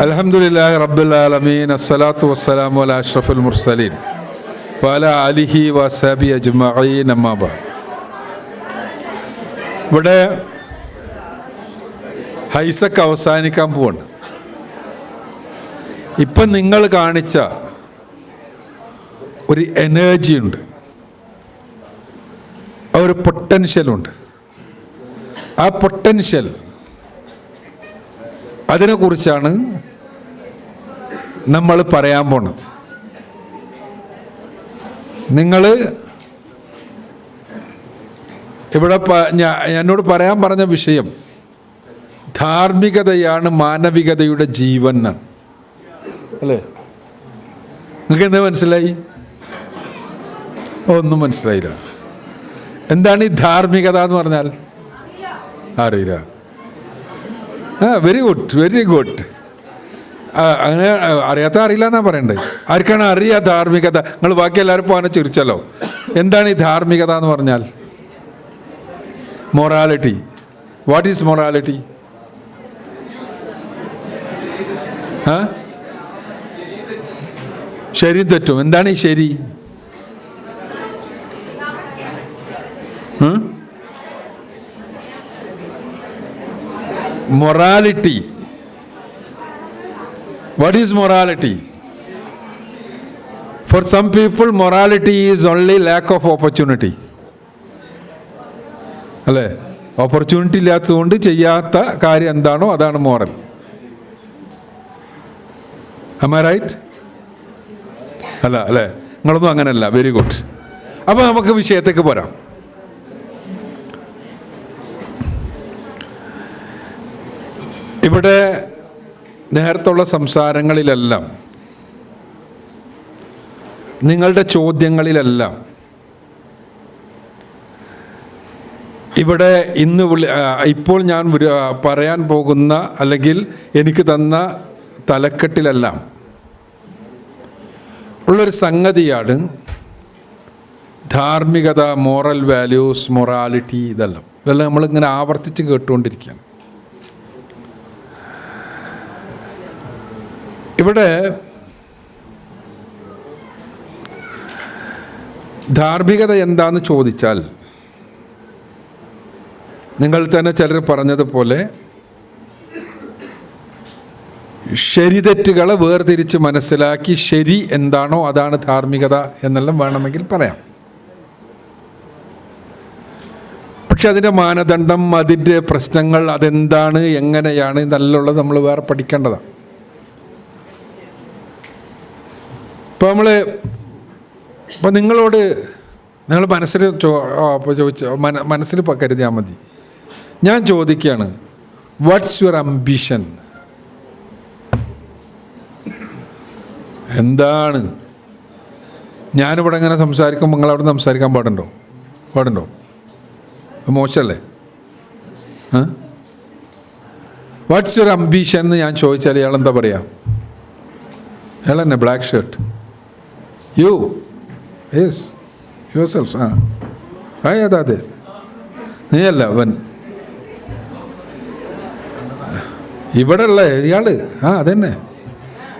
അൽഹംദുലില്ലാഹി റബ്ബിൽ ആലമീൻ അസ്സലാത്തു വസ്സലാമു അലാ അഷ്റഫിൽ മുർസലീൻ വഅലാ ആലിഹി വസഹബിഹി അജ്മഈൻ അമ്മാ ബഅദ്. ഇവിടെ ഹൈസക്ക് അവസാനിക്കാൻ പോവാണ്. ഇപ്പം നിങ്ങൾ കാണിച്ച ഒരു എനർജി ഉണ്ട്, ഒരു പൊട്ടൻഷ്യലുണ്ട്. ആ പൊട്ടൻഷ്യൽ, അതിനെക്കുറിച്ചാണ് നമ്മൾ പറയാൻ പോണത്. നിങ്ങൾ ഇവിടെ എന്നോട് പറയാൻ പറഞ്ഞ വിഷയം ധാർമ്മികതയാണ് മാനവികതയുടെ ജീവൻ എന്നാണ്, അല്ലേ? നിങ്ങൾക്ക് എന്താ മനസ്സിലായി? ഒന്നും മനസ്സിലായില്ല. എന്താണ് ഈ ധാർമ്മികത എന്ന് പറഞ്ഞാൽ? അറിയില്ല. Very good, very good. അങ്ങനെ അറിയാത്ത അറിയില്ല എന്നാ പറയണ്ടേ. ആർക്കാണ് അറിയാ ധാർമ്മികത? നിങ്ങൾ ബാക്കി എല്ലാവരും പോകാനെ ചിരിച്ചല്ലോ. എന്താണ് ഈ ധാർമ്മികത എന്ന് പറഞ്ഞാൽ? മൊറാലിറ്റി. What is morality? ശരി തെറ്റും. എന്താണ് ഈ ശരി? Morality. What is morality? For some people, morality is only lack of opportunity. അല്ലേ? ഓപ്പർച്യൂണിറ്റി ഇല്ലാത്തതുകൊണ്ട് ചെയ്യാത്ത കാര്യം എന്താണോ അതാണ് മോറൽ. Am I right? അല്ല അല്ലേ? നിങ്ങളൊന്നും അങ്ങനെയല്ല. Very good. അപ്പോൾ നമുക്ക് വിഷയത്തേക്ക് പോരാം. ഇവിടെ നേരത്തുള്ള സംസാരങ്ങളിലെല്ലാം, നിങ്ങളുടെ ചോദ്യങ്ങളിലെല്ലാം, ഇവിടെ ഇപ്പോൾ ഞാൻ പറയാൻ പോകുന്ന അല്ലെങ്കിൽ എനിക്ക് തന്ന തലക്കെട്ടിലെല്ലാം ഉള്ളൊരു സംഗതിയാണ് ധാർമ്മികത, മോറൽ വാല്യൂസ്, മൊറാലിറ്റി. ഇതെല്ലാം നമ്മളിങ്ങനെ ആവർത്തിച്ച് കേട്ടുകൊണ്ടിരിക്കുകയാണ്. ഇവിടെ ധാർമ്മികത എന്താന്ന് ചോദിച്ചാൽ, നിങ്ങൾ തന്നെ ചിലർ പറഞ്ഞതുപോലെ ശരി തെറ്റുകളെ വേർതിരിച്ച് മനസ്സിലാക്കി ശരി എന്താണോ അതാണ് ധാർമ്മികത എന്നെല്ലാം വേണമെങ്കിൽ പറയാം. പക്ഷെ അതിൻ്റെ മാനദണ്ഡം, അതിൻ്റെ പ്രശ്നങ്ങൾ, അതെന്താണ്, എങ്ങനെയാണ് എന്നുള്ളത് നമ്മൾ വേറെ പഠിക്കേണ്ടതാണ്. ഇപ്പോൾ നിങ്ങളോട് നിങ്ങൾ മനസ്സിൽ മനസ്സിൽ കരുതിയാൽ മതി. ഞാൻ ചോദിക്കുകയാണ്, വാട്ട്സ് യുവർ അംബിഷൻ? എന്താണ്? ഞാനിവിടെ ഇങ്ങനെ സംസാരിക്കുമ്പോൾ നിങ്ങളവിടെ സംസാരിക്കാൻ പാടുണ്ടോ? മോശമല്ലേ? വാട്ട്സ് യുവർ അംബിഷൻ എന്ന് ഞാൻ ചോദിച്ചാൽ ഇയാൾ എന്താ പറയുക? ഇയാൾ തന്നെ black shirt. You? Yes. Yourselves. അതെ. നീയല്ല അവൻ. ഇവിടെ ഉള്ള ഇയാള്. അതന്നെ.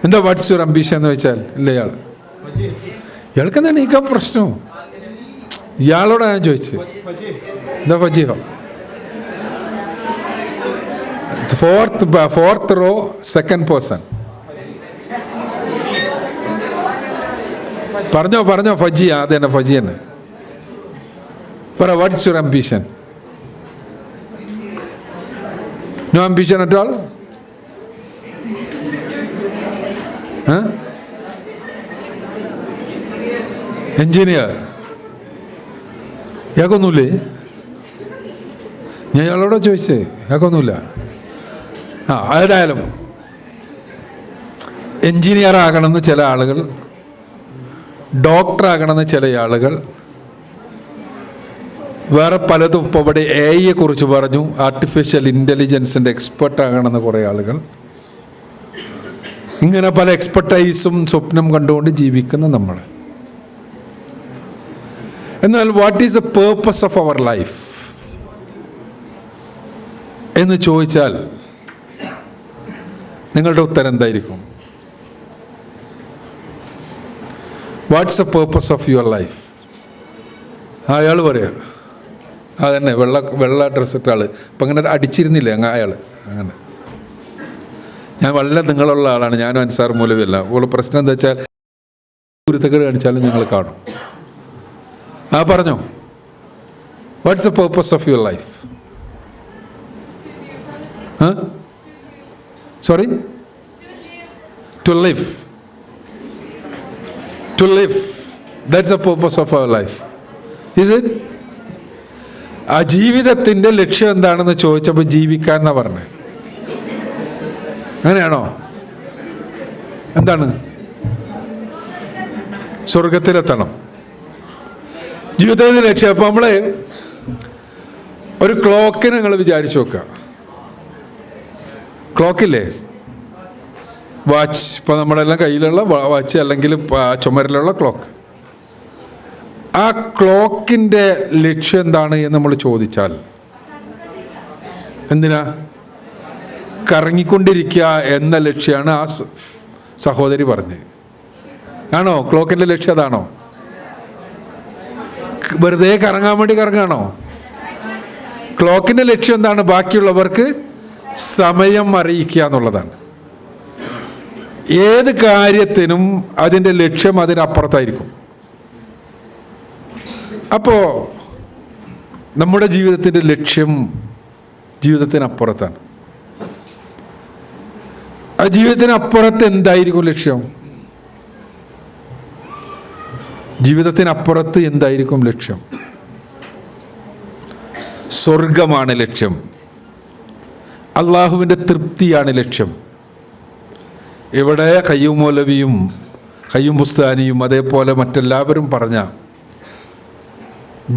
എന്താ വാട്ട്സ് യുവർ അംബിഷൻ എന്ന് വെച്ചാൽ? ഇല്ല ഇയാൾക്ക് എന്താണ് ഈ പ്രശ്നം? ഇയാളോടാ ഞാൻ ചോദിച്ചത്. എന്താ ഫജീഹോ? Fourth row, second person. പറഞ്ഞോ ഫജി. അതന്നെ ഫജി തന്നെ. പറ, what's your ambition? No ambition at all? Engineer. ഇയാൾക്കൊന്നുമില്ലേ? ഞാൻ ഇയാളോട് ചോദിച്ചേ, ഇയാൾക്കൊന്നുമില്ല. ഏതായാലും എഞ്ചിനീയർ ആകണമെന്ന് ചില ആളുകൾ, ഡോക്ടറാകണമെന്ന് ചില ആളുകൾ, വേറെ പലതും. ഇപ്പോൾ ഇവിടെ AI കുറിച്ച് പറഞ്ഞു, ആർട്ടിഫിഷ്യൽ ഇൻ്റലിജൻസിൻ്റെ എക്സ്പെർട്ട് ആകണമെന്ന് കുറേ ആളുകൾ. ഇങ്ങനെ പല എക്സ്പെർട്ടൈസും സ്വപ്നം കണ്ടുകൊണ്ട് ജീവിക്കുന്ന നമ്മൾ. എന്നാൽ what is the purpose of our life എന്ന് ചോദിച്ചാൽ നിങ്ങളുടെ ഉത്തരം എന്തായിരിക്കും? What's the purpose of your life? അയാൾ പറയാ അതന്നെ, വെള്ള ഡ്രസ്സ് ഇട്ട ആൾ ഇപ്പം അങ്ങനെ അടിച്ചിരുന്നില്ലേ അയാൾ. അങ്ങനെ ഞാൻ വളരെ നിങ്ങളുള്ള ആളാണ്, ഞാനും അൻസാർ മൗലവിയല്ല. അപ്പോൾ പ്രശ്നം എന്താ വെച്ചാൽ ഗുരുത്തക്കേട് കാണിച്ചാലും ഞങ്ങൾ കാണും. പറഞ്ഞോ, what's the purpose of your life? Sorry, to live. To live, that's the purpose of our life, is it? ആ ജീവിതത്തിൻ്റെ ലക്ഷ്യം എന്താണെന്ന് ചോദിച്ചപ്പോൾ ജീവിക്കാൻ എന്നാ പറഞ്ഞത്. അങ്ങനെയാണോ? എന്താണ്? സ്വർഗത്തിലെത്തണം, ജീവിതത്തിൻ്റെ ലക്ഷ്യം. അപ്പം നമ്മൾ ഒരു ക്ലോക്കിന് നിങ്ങൾ വിചാരിച്ചു നോക്കുക. ക്ലോക്കില്ലേ, വാച്ച്. ഇപ്പം നമ്മളെല്ലാം കയ്യിലുള്ള വാച്ച് അല്ലെങ്കിൽ ചുമരിലുള്ള ക്ലോക്ക്. ആ ക്ലോക്കിൻ്റെ ലക്ഷ്യം എന്താണ് എന്ന് നമ്മൾ ചോദിച്ചാൽ എന്തിനാ? കറങ്ങിക്കൊണ്ടിരിക്കുക എന്ന ലക്ഷ്യമാണ് ആ സഹോദരി പറഞ്ഞത്. ആണോ? ക്ലോക്കിൻ്റെ ലക്ഷ്യം അതാണോ? വെറുതെ കറങ്ങാൻ വേണ്ടി കറങ്ങാണോ? ക്ലോക്കിൻ്റെ ലക്ഷ്യം എന്താണ്? ബാക്കിയുള്ളവർക്ക് സമയം അറിയിക്കുക എന്നുള്ളതാണ്. ഏത് കാര്യത്തിനും അതിൻ്റെ ലക്ഷ്യം അതിനപ്പുറത്തായിരിക്കും. അപ്പോൾ നമ്മുടെ ജീവിതത്തിൻ്റെ ലക്ഷ്യം ജീവിതത്തിനപ്പുറത്താണ്. ആ ജീവിതത്തിനപ്പുറത്ത് എന്തായിരിക്കും ലക്ഷ്യം? ജീവിതത്തിനപ്പുറത്ത് എന്തായിരിക്കും ലക്ഷ്യം? സ്വർഗമാണ് ലക്ഷ്യം. അള്ളാഹുവിൻ്റെ തൃപ്തിയാണ് ലക്ഷ്യം. ഇവിടെ ഖയ്യൂം മൗലവിയും ഖയ്യൂം ബുസ്താനിയും അതേപോലെ മറ്റെല്ലാവരും പറഞ്ഞ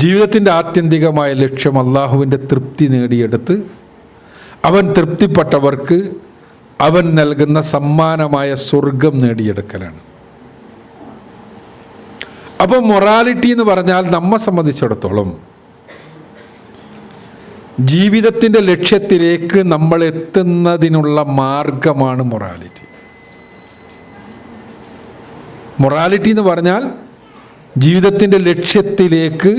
ജീവിതത്തിൻ്റെ ആത്യന്തികമായ ലക്ഷ്യം അള്ളാഹുവിൻ്റെ തൃപ്തി നേടിയെടുത്ത് അവൻ തൃപ്തിപ്പെട്ടവർക്ക് അവൻ നൽകുന്ന സമ്മാനമായ സ്വർഗം നേടിയെടുക്കലാണ്. അപ്പോൾ മൊറാലിറ്റി എന്ന് പറഞ്ഞാൽ നമ്മെ സംബന്ധിച്ചിടത്തോളം ജീവിതത്തിൻ്റെ ലക്ഷ്യത്തിലേക്ക് നമ്മൾ എത്തുന്നതിനുള്ള മാർഗമാണ് മൊറാലിറ്റി. മൊറാലിറ്റി എന്ന് പറഞ്ഞാൽ ജീവിതത്തിൻ്റെ ലക്ഷ്യത്തിലേക്ക്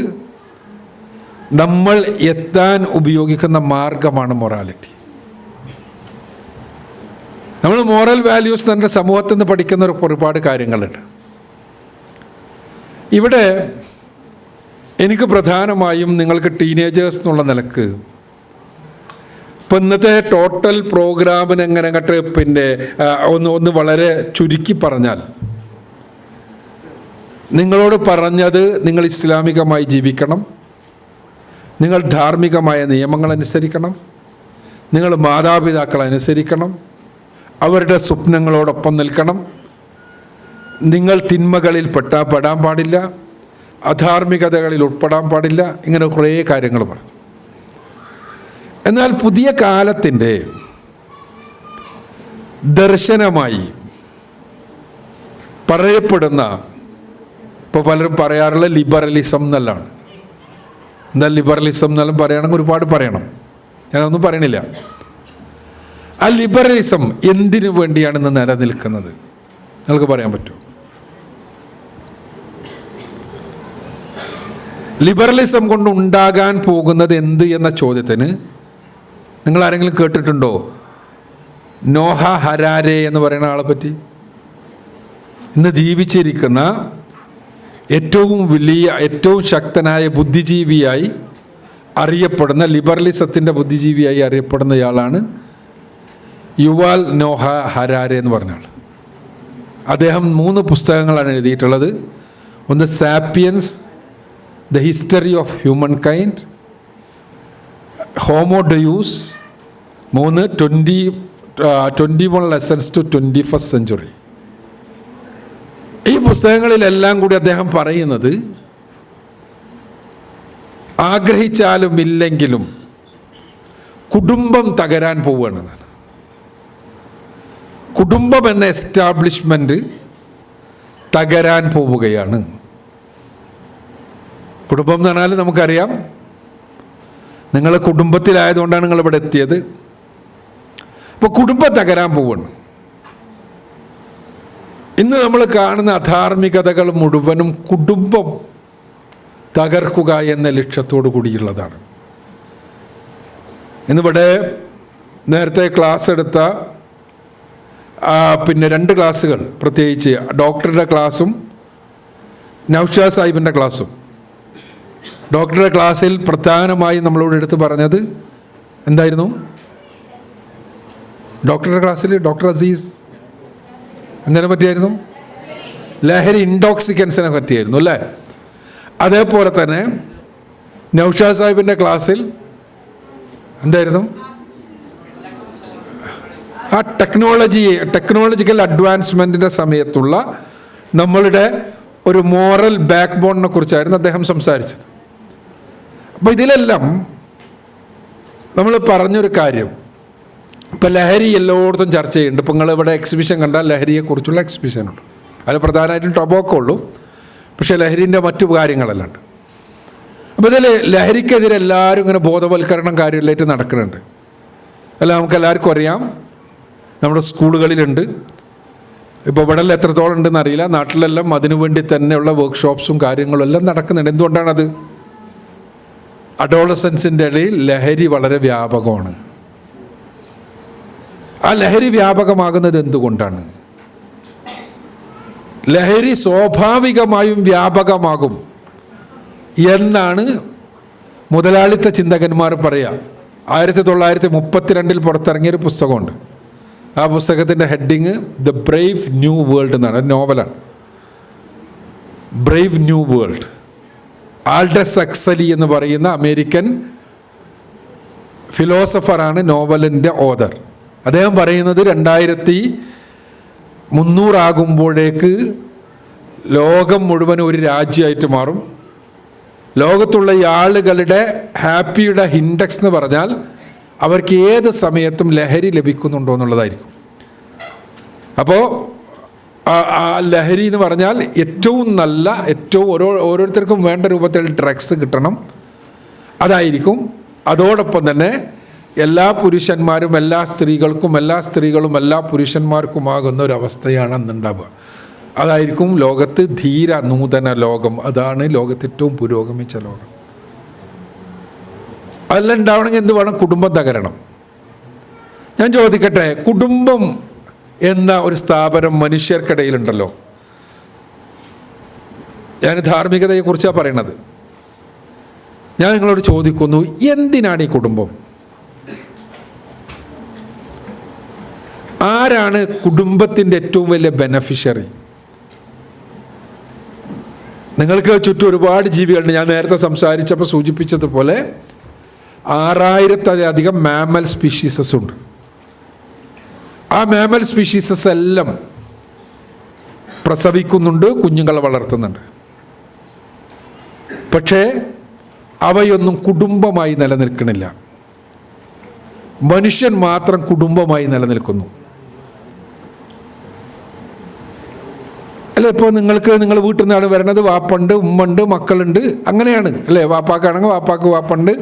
നമ്മൾ എത്താൻ ഉപയോഗിക്കുന്ന മാർഗമാണ് മൊറാലിറ്റി. നമ്മൾ മോറൽ വാല്യൂസ് തന്നെ സമൂഹത്തിൽ നിന്ന് പഠിക്കുന്ന ഒരുപാട് കാര്യങ്ങളുണ്ട്. ഇവിടെ എനിക്ക് പ്രധാനമായും നിങ്ങൾക്ക് ടീനേജേഴ്സ് എന്നുള്ള നിലക്ക് ഇപ്പം ഇന്നത്തെ ടോട്ടൽ പ്രോഗ്രാമിന് എങ്ങനെ അങ്ങോട്ട് ഒന്ന് വളരെ ചുരുക്കി പറഞ്ഞാൽ, നിങ്ങളോട് പറഞ്ഞത് നിങ്ങൾ ഇസ്ലാമികമായി ജീവിക്കണം, നിങ്ങൾ ധാർമ്മികമായ നിയമങ്ങൾ അനുസരിക്കണം, നിങ്ങൾ മാതാപിതാക്കളെ അനുസരിക്കണം, അവരുടെ സ്വപ്നങ്ങളോടൊപ്പം നിൽക്കണം, നിങ്ങൾ തിന്മകളിൽ പെടാൻ പാടില്ല, അധാർമികതകളിൽ ഉൾപ്പെടാൻ പാടില്ല, ഇങ്ങനെ കുറേ കാര്യങ്ങൾ പറഞ്ഞു. എന്നാൽ പുതിയ കാലത്തിൻ്റെ ദർശനമായി പറയപ്പെടുന്ന, ഇപ്പോൾ പലരും പറയാറുള്ള ലിബറലിസം എന്നെല്ലാണ്. എന്നാൽ ലിബറലിസം എന്നെല്ലാം പറയുകയാണെങ്കിൽ ഒരുപാട് പറയണം, ഞാനൊന്നും പറയണില്ല. ആ ലിബറലിസം എന്തിനു വേണ്ടിയാണ് ഇന്ന് നിലനിൽക്കുന്നത്? നിങ്ങൾക്ക് പറയാൻ പറ്റുമോ? ലിബറലിസം കൊണ്ട് ഉണ്ടാകാൻ പോകുന്നത് എന്ത് എന്ന ചോദ്യത്തിന് നിങ്ങൾ ആരെങ്കിലും കേട്ടിട്ടുണ്ടോ നോഹ ഹരാരെ എന്ന് പറയുന്ന ആളെ പറ്റി? ഇന്ന് ജീവിച്ചിരിക്കുന്ന ഏറ്റവും വലിയ, ഏറ്റവും ശക്തനായ ബുദ്ധിജീവിയായി അറിയപ്പെടുന്ന, ലിബറലിസത്തിൻ്റെ ബുദ്ധിജീവിയായി അറിയപ്പെടുന്നയാളാണ് യുവാൽ നോഹ ഹരാരെ എന്ന് പറഞ്ഞ ആൾ. അദ്ദേഹം 3 പുസ്തകങ്ങളാണ് എഴുതിയിട്ടുള്ളത്. ഒന്ന് Sapiens, the history of humankind, Homo Deus, 21 lessons to 21st century. ഈ പുസ്തകങ്ങളിലെല്ലാം കൂടി അദ്ദേഹം പറയുന്നത് ആഗ്രഹിച്ചാലും ഇല്ലെങ്കിലും കുടുംബം തകരാൻ പോവുകയാണെന്നാണ്. കുടുംബം എന്ന എസ്റ്റാബ്ലിഷ്മെൻറ്റ് തകരാൻ പോവുകയാണ്. കുടുംബം എന്ന് പറഞ്ഞാൽ നമുക്കറിയാം, നിങ്ങൾ കുടുംബത്തിലായതുകൊണ്ടാണ് നിങ്ങൾ ഇവിടെ എത്തിയത്. അപ്പോൾ കുടുംബം തകരാൻ പോവുകയാണ്. ഇന്ന് നമ്മൾ കാണുന്ന അധാർമികതകൾ മുഴുവനും കുടുംബം തകർക്കുക എന്ന ലക്ഷ്യത്തോടു കൂടിയുള്ളതാണ്. ഇന്നിവിടെ നേരത്തെ ക്ലാസ് എടുത്ത പിന്നെ 2 ക്ലാസ്സുകൾ, പ്രത്യേകിച്ച് ഡോക്ടറുടെ ക്ലാസ്സും നൗഷാദ് സാഹിബിൻ്റെ ക്ലാസ്സും. ഡോക്ടറുടെ ക്ലാസ്സിൽ പ്രധാനമായും നമ്മളോട് എടുത്ത് പറഞ്ഞത് എന്തായിരുന്നു? ഡോക്ടറുടെ ക്ലാസ്സിൽ ഡോക്ടർ അസീസ് എന്തിനെ പറ്റിയായിരുന്നു? ലഹരി, ഇൻടോക്സിക്കൻസിനെ പറ്റിയായിരുന്നു അല്ലേ? അതേപോലെ തന്നെ നൗഷാദ് സാഹിബിൻ്റെ ക്ലാസ്സിൽ എന്തായിരുന്നു? ആ ടെക്നോളജിക്കൽ അഡ്വാൻസ്മെൻറ്റിൻ്റെ സമയത്തുള്ള നമ്മളുടെ ഒരു മോറൽ ബാക്ക് ബോണിനെ കുറിച്ചായിരുന്നു അദ്ദേഹം സംസാരിച്ചത്. അപ്പോൾ ഇതിലെല്ലാം നമ്മൾ പറഞ്ഞൊരു കാര്യം, ഇപ്പം ലഹരി എല്ലായിടത്തും ചർച്ച ചെയ്യുന്നുണ്ട്. ഇപ്പം നിങ്ങളിവിടെ എക്സിബിഷൻ കണ്ടാൽ ലഹരിയെക്കുറിച്ചുള്ള എക്സിബിഷനുണ്ട്. അതിൽ പ്രധാനമായിട്ടും ടൊബാക്കോ ഉള്ളൂ, പക്ഷേ ലഹരിൻ്റെ മറ്റു കാര്യങ്ങളെല്ലാം ഉണ്ട്. അപ്പോൾ ഇതിൽ ലഹരിക്കെതിരെ എല്ലാവരും ഇങ്ങനെ ബോധവൽക്കരണം കാര്യമായിട്ട് നടക്കുന്നുണ്ട്. അല്ല, നമുക്ക് എല്ലാവർക്കും അറിയാം, നമ്മുടെ സ്കൂളുകളിലുണ്ട്. ഇപ്പോൾ ഇവിടെ എത്രത്തോളം ഉണ്ടെന്ന് അറിയില്ല, നാട്ടിലെല്ലാം അതിനു വേണ്ടി തന്നെയുള്ള വർക്ക്ഷോപ്സും കാര്യങ്ങളും എല്ലാം നടക്കുന്നുണ്ട്. എന്തുകൊണ്ടാണത്? അഡോളസൻസിൻ്റെ ഇടയിൽ ലഹരി വളരെ വ്യാപകമാണ്. ആ ലഹരി വ്യാപകമാകുന്നത് എന്തുകൊണ്ടാണ്? ലഹരി സ്വാഭാവികമായും വ്യാപകമാകും എന്നാണ് മുതലാളിത്ത ചിന്തകന്മാർ പറയുക. 1932 പുറത്തിറങ്ങിയൊരു പുസ്തകമുണ്ട്. ആ പുസ്തകത്തിൻ്റെ heading the Brave new world എന്നാണ്. നോവലാണ് Brave new world. Aldous Huxley എന്ന് പറയുന്ന അമേരിക്കൻ ഫിലോസഫറാണ് നോവലിൻ്റെ ഓതർ. അദ്ദേഹം പറയുന്നത് 2300 ആകുമ്പോഴേക്ക് ലോകം മുഴുവൻ ഒരു രാജ്യമായിട്ട് മാറും. ലോകത്തുള്ള ഈ ആളുകളുടെ ഹാപ്പിയുടെ ഇൻഡെക്സ് എന്ന് പറഞ്ഞാൽ അവർക്ക് ഏത് സമയത്തും ലഹരി ലഭിക്കുന്നുണ്ടോ എന്നുള്ളതായിരിക്കും. അപ്പോൾ ആ ലഹരി എന്ന് പറഞ്ഞാൽ ഏറ്റവും നല്ല, ഏറ്റവും ഓരോരുത്തർക്കും വേണ്ട രൂപത്തിൽ ഡ്രഗ്സ് കിട്ടണം, അതായിരിക്കും. അതോടൊപ്പം തന്നെ എല്ലാ പുരുഷന്മാരും എല്ലാ സ്ത്രീകൾക്കും, എല്ലാ സ്ത്രീകളും എല്ലാ പുരുഷന്മാർക്കുമാകുന്ന ഒരവസ്ഥയാണ് അന്നുണ്ടാവുക. അതായിരിക്കും ലോകത്ത് ധീര നൂതന ലോകം. അതാണ് ലോകത്ത് ഏറ്റവും പുരോഗമിച്ച ലോകം. അതെല്ലാം ഉണ്ടാവണമെങ്കിൽ എന്ത് വേണം? കുടുംബം തകരണം. ഞാൻ ചോദിക്കട്ടെ, കുടുംബം എന്ന ഒരു സ്ഥാപനം മനുഷ്യർക്കിടയിലുണ്ടല്ലോ. ഞാൻ ധാർമ്മികതയെക്കുറിച്ചാണ് പറയണത്. ഞാൻ നിങ്ങളോട് ചോദിക്കുന്നു, എന്തിനാണ് ഈ കുടുംബം? ആരാണ് കുടുംബത്തിൻ്റെ ഏറ്റവും വലിയ ബെനഫിഷ്യറി? നിങ്ങൾക്ക് ചുറ്റും ഒരുപാട് ജീവികളുണ്ട്. ഞാൻ നേരത്തെ സംസാരിച്ചപ്പോൾ സൂചിപ്പിച്ചതുപോലെ 6000-ലധികം മാമൽ സ്പീഷീസസ് ഉണ്ട്. ആ മാമൽ സ്പീഷീസസ് എല്ലാം പ്രസവിക്കുന്നുണ്ട്, കുഞ്ഞുങ്ങളെ വളർത്തുന്നുണ്ട്. പക്ഷേ അവയൊന്നും കുടുംബമായി നിലനിൽക്കണില്ല. മനുഷ്യൻ മാത്രം കുടുംബമായി നിലനിൽക്കുന്നു. അല്ലേ? ഇപ്പോൾ നിങ്ങൾ വീട്ടിൽ നിന്നാണ് വരണത്, വാപ്പുണ്ട്, ഉമ്മുണ്ട്, മക്കളുണ്ട്, അങ്ങനെയാണ് അല്ലേ? വാപ്പാക്കാണെങ്കിൽ വാപ്പാക്ക് വാപ്പുണ്ട്,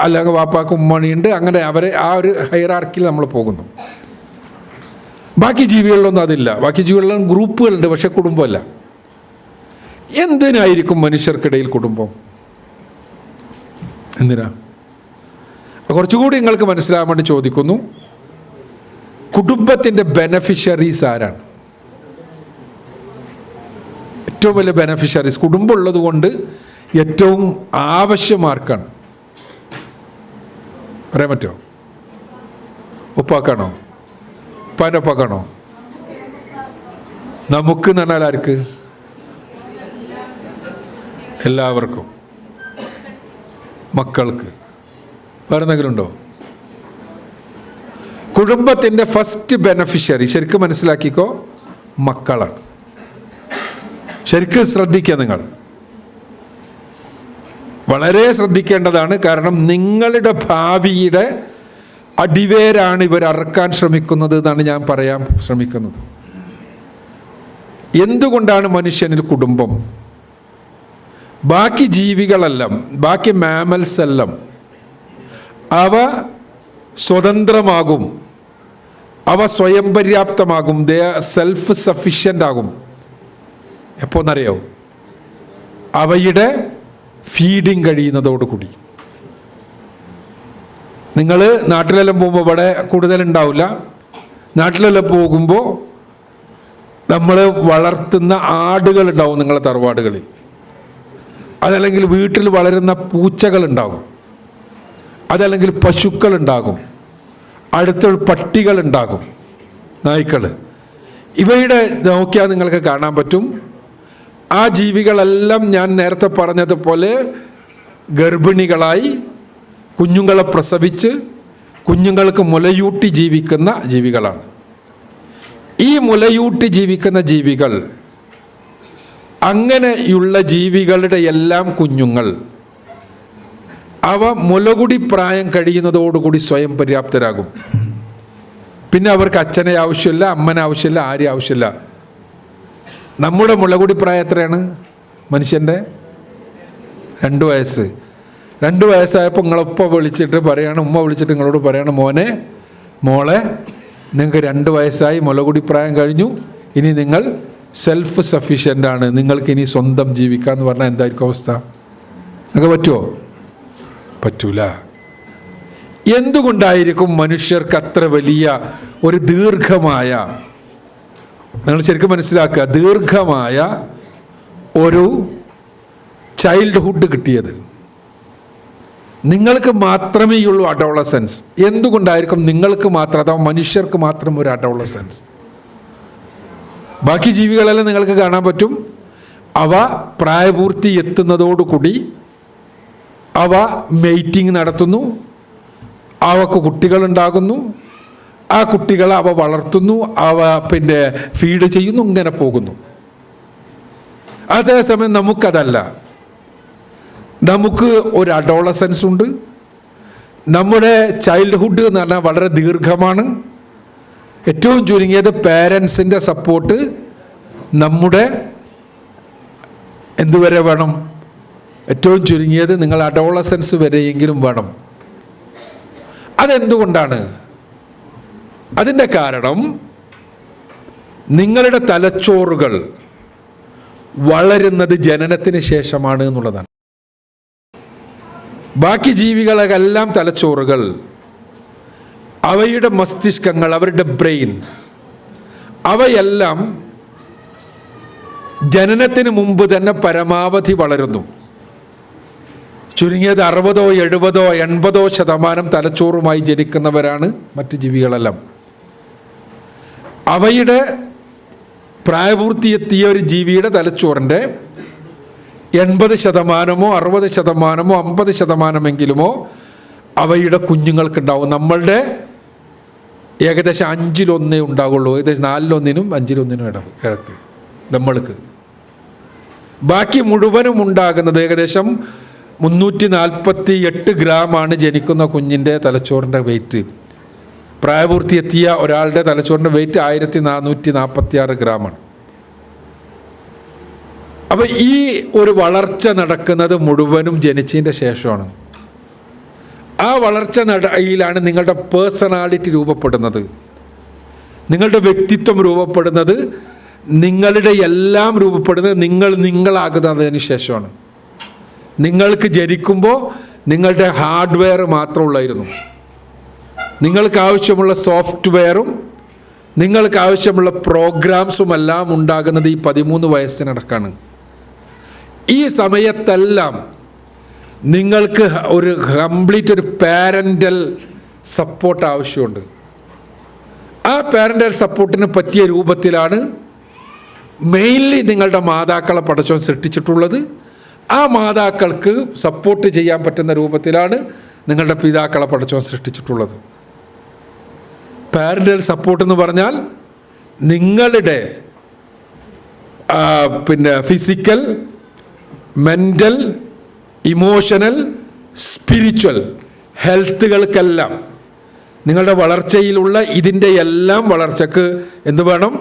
അല്ലെങ്കിൽ വാപ്പാക്ക് ഉമ്മണിയുണ്ട്. അങ്ങനെ അവരെ ആ ഒരു ഹൈറാർക്കിയിൽ നമ്മൾ പോകുന്നു. ബാക്കി ജീവികളിലൊന്നും അതില്ല. ബാക്കി ജീവികളിലും ഗ്രൂപ്പുകളുണ്ട്, പക്ഷെ കുടുംബമല്ല. എന്തിനായിരിക്കും മനുഷ്യർക്കിടയിൽ കുടുംബം? എന്തിനാ? കുറച്ചുകൂടി നിങ്ങൾക്ക് മനസ്സിലാകാൻ വേണ്ടി ചോദിക്കുന്നു, കുടുംബത്തിൻ്റെ ബെനഫിഷ്യറീസ് ആരാണ്? ഏറ്റവും വലിയ ബെനഫിഷ്യറീസ് കുടുംബം ഉള്ളത് കൊണ്ട് ഏറ്റവും ആവശ്യമാർക്കാണ്? പറയാൻ പറ്റുമോ? ഉപ്പാക്കാണോ? ഉപ്പാൻ്റെ ഉപ്പാക്കാണോ? നമുക്ക് എന്ന് പറഞ്ഞാൽ ആർക്ക്? എല്ലാവർക്കും. മക്കൾക്ക്. വേറെ എന്തെങ്കിലും ഉണ്ടോ? കുടുംബത്തിൻ്റെ ഫസ്റ്റ് ബെനഫിഷ്യറി ശരിക്കും മനസ്സിലാക്കിക്കോ, മക്കളാണ്. ശരിക്കും ശ്രദ്ധിക്കുക, നിങ്ങൾ വളരെ ശ്രദ്ധിക്കേണ്ടതാണ്. കാരണം നിങ്ങളുടെ ഭാവിയുടെ അടിവേരാണ് ഇവർ അറക്കാൻ ശ്രമിക്കുന്നത് എന്നാണ് ഞാൻ പറയാൻ ശ്രമിക്കുന്നത്. എന്തുകൊണ്ടാണ് മനുഷ്യനിൽ കുടുംബം? ബാക്കി ജീവികളെല്ലാം, ബാക്കി മാമൽസ് എല്ലാം അവ സ്വതന്ത്രമാകും അവ സ്വയം പര്യാപ്തമാകും. ദേ സെൽഫ് സഫിഷ്യൻ്റ് ആകും. എപ്പോന്നറിയോ? അവയുടെ ഫീഡിങ് കഴിയുന്നതോടുകൂടി. നിങ്ങൾ നാട്ടിലെല്ലാം പോകുമ്പോൾ ഇവിടെ കൂടുതലുണ്ടാവില്ല. നാട്ടിലെല്ലാം പോകുമ്പോൾ നമ്മൾ വളർത്തുന്ന ആടുകളുണ്ടാവും നിങ്ങളെ തറവാടുകളിൽ. അതല്ലെങ്കിൽ വീട്ടിൽ വളരുന്ന പൂച്ചകളുണ്ടാകും, അതല്ലെങ്കിൽ പശുക്കളുണ്ടാകും, അടുത്തൊരു പട്ടികളുണ്ടാകും, നായ്ക്കൾ. ഇവയുടെ നോക്കിയാൽ നിങ്ങൾക്ക് കാണാൻ പറ്റും. ആ ജീവികളെല്ലാം ഞാൻ നേരത്തെ പറഞ്ഞതുപോലെ ഗർഭിണികളായി കുഞ്ഞുങ്ങളെ പ്രസവിച്ച് കുഞ്ഞുങ്ങൾക്ക് മുലയൂട്ടി ജീവിക്കുന്ന ജീവികളാണ്. ഈ മുലയൂട്ടി ജീവിക്കുന്ന ജീവികൾ, അങ്ങനെയുള്ള ജീവികളുടെ എല്ലാം കുഞ്ഞുങ്ങൾ അവ മുലകുടി പ്രായം കഴിയുന്നതോടുകൂടി സ്വയം പര്യാപ്തരാകും. പിന്നെ അവർക്ക് അച്ഛനെ ആവശ്യമില്ല, അമ്മനെ ആവശ്യമില്ല, ആരെയും ആവശ്യമില്ല. നമ്മുടെ മുലകുടി പ്രായം എത്രയാണ് മനുഷ്യൻ്റെ? 2 വയസ്സ്. 2 വയസ്സായപ്പോൾ നിങ്ങളുപ്പ വിളിച്ചിട്ട് പറയാണ്, ഉമ്മ വിളിച്ചിട്ട് നിങ്ങളോട് പറയാണ്, മോനെ മോളെ നിങ്ങൾക്ക് 2 വയസ്സായി, മുലകുടി പ്രായം കഴിഞ്ഞു, ഇനി നിങ്ങൾ സെൽഫ് സഫീഷ്യൻ്റ് ആണ്, നിങ്ങൾക്ക് ഇനി സ്വന്തം ജീവിക്കാമെന്ന് പറഞ്ഞാൽ എന്തായിരിക്കും അവസ്ഥ? നിങ്ങൾക്ക് പറ്റുമോ? പറ്റൂല. എന്തുകൊണ്ടായിരിക്കും മനുഷ്യർക്ക് അത്ര വലിയ ഒരു ദീർഘമായ, നിങ്ങൾ ശരിക്കും മനസ്സിലാക്കുക, ദീർഘമായ ഒരു ചൈൽഡ്ഹുഡ് കിട്ടിയത്? നിങ്ങൾക്ക് മാത്രമേ ഉള്ളൂ അഡോളസൻസ്. എന്തുകൊണ്ടായിരിക്കും നിങ്ങൾക്ക് മാത്രം, അഥവാ മനുഷ്യർക്ക് മാത്രം ഒരു അഡോളസൻസ്? ബാക്കി ജീവികളെല്ലാം നിങ്ങൾക്ക് കാണാൻ പറ്റും. അവ പ്രായപൂർത്തി എത്തുന്നതോടുകൂടി അവ മെയ്റ്റിംഗ് നടത്തുന്നു, അവക്ക് കുട്ടികളുണ്ടാകുന്നു, ആ കുട്ടികളെ അവ വളർത്തുന്നു, അവ പിന്നെ ഫീഡ് ചെയ്യുന്നു, ഇങ്ങനെ പോകുന്നു. അതേസമയം നമുക്കതല്ല. നമുക്ക് ഒരു അഡോളസൻസ് ഉണ്ട്. നമ്മുടെ ചൈൽഡ്ഹുഡ് എന്ന് പറഞ്ഞാൽ വളരെ ദീർഘമാണ്. ഏറ്റവും ചുരുങ്ങിയത് പേരൻസിൻ്റെ സപ്പോർട്ട് നമ്മുടെ എന്തുവരെ വേണം? ഏറ്റവും ചുരുങ്ങിയത് നിങ്ങൾ അഡോളസൻസ് വരെയെങ്കിലും വേണം. അതെന്തുകൊണ്ടാണ്? അതിൻ്റെ കാരണം നിങ്ങളുടെ തലച്ചോറുകൾ വളരുന്നത് ജനനത്തിന് ശേഷമാണ് എന്നുള്ളതാണ്. ബാക്കി ജീവികളെല്ലാം തലച്ചോറുകൾ, അവയുടെ മസ്തിഷ്കങ്ങൾ, അവരുടെ ബ്രെയിൻസ്, അവയെല്ലാം ജനനത്തിന് മുമ്പ് തന്നെ പരമാവധി വളരുന്നു. ചുരുങ്ങിയത് 60, 70, 80% തലച്ചോറുമായി ജനിക്കുന്നവരാണ് മറ്റ് ജീവികളെല്ലാം. അവയുടെ പ്രായപൂർത്തിയെത്തിയ ഒരു ജീവിയുടെ തലച്ചോറിൻ്റെ 80%, 60%, 50%എങ്കിലുമോ അവയുടെ കുഞ്ഞുങ്ങൾക്കുണ്ടാവും. നമ്മളുടെ ഏകദേശം 1/5 ഉണ്ടാകുള്ളൂ. ഏകദേശം 4/1, 5/1 കിഴക്ക് നമ്മൾക്ക്. ബാക്കി മുഴുവനും ഉണ്ടാകുന്നത് ഏകദേശം 348 ഗ്രാമാണ് ജനിക്കുന്ന കുഞ്ഞിൻ്റെ തലച്ചോറിൻ്റെ വെയിറ്റ്. പ്രായപൂർത്തിയെത്തിയ ഒരാളുടെ തലച്ചോറിൻ്റെ വെയിറ്റ് 1446 ഗ്രാമാണ്. അപ്പോൾ ഈ ഒരു വളർച്ച നടക്കുന്നത് മുഴുവനും ജനിച്ചതിൻ്റെ ശേഷമാണ്. ആ വളർച്ച നടയിലാണ് നിങ്ങളുടെ പേഴ്സണാലിറ്റി രൂപപ്പെടുന്നത്, നിങ്ങളുടെ വ്യക്തിത്വം രൂപപ്പെടുന്നത്, നിങ്ങളുടെ എല്ലാം രൂപപ്പെടുന്നത് നിങ്ങളാകുന്നതിന് ശേഷമാണ്. നിങ്ങൾക്ക് ജനിക്കുമ്പോൾ നിങ്ങളുടെ ഹാർഡ്വെയർ മാത്രമുള്ളായിരുന്നു. നിങ്ങൾക്ക് ആവശ്യമുള്ള സോഫ്റ്റ്വെയറും നിങ്ങൾക്ക് ആവശ്യമുള്ള പ്രോഗ്രാംസും എല്ലാം ഉണ്ടാകുന്നത് ഈ 13 വയസ്സിനടക്കാണ്. ഈ സമയത്തെല്ലാം നിങ്ങൾക്ക് ഒരു കംപ്ലീറ്റ് ഒരു പാരൻ്റൽ സപ്പോർട്ട് ആവശ്യമുണ്ട്. ആ പാരൻ്റൽ സപ്പോർട്ടിന് പറ്റിയ രൂപത്തിലാണ് മെയിൻലി നിങ്ങളുടെ മാതാക്കളെ പടച്ചോൻ സൃഷ്ടിച്ചിട്ടുള്ളത്. ആ മാതാക്കൾക്ക് സപ്പോർട്ട് ചെയ്യാൻ പറ്റുന്ന രൂപത്തിലാണ് നിങ്ങളുടെ പിതാക്കളെ പടച്ചോൻ സൃഷ്ടിച്ചിട്ടുള്ളത്. പാരൻ്റൽ സപ്പോർട്ട് എന്ന് പറഞ്ഞാൽ നിങ്ങളുടെ ഫിസിക്കൽ, മെൻ്റൽ, ഇമോഷണൽ, സ്പിരിച്വൽ ഹെൽത്തുകൾക്കെല്ലാം നിങ്ങളുടെ വളർച്ചയിലുള്ള ഇതിൻ്റെ എല്ലാം വളർച്ചക്ക് എന്ത് വേണം?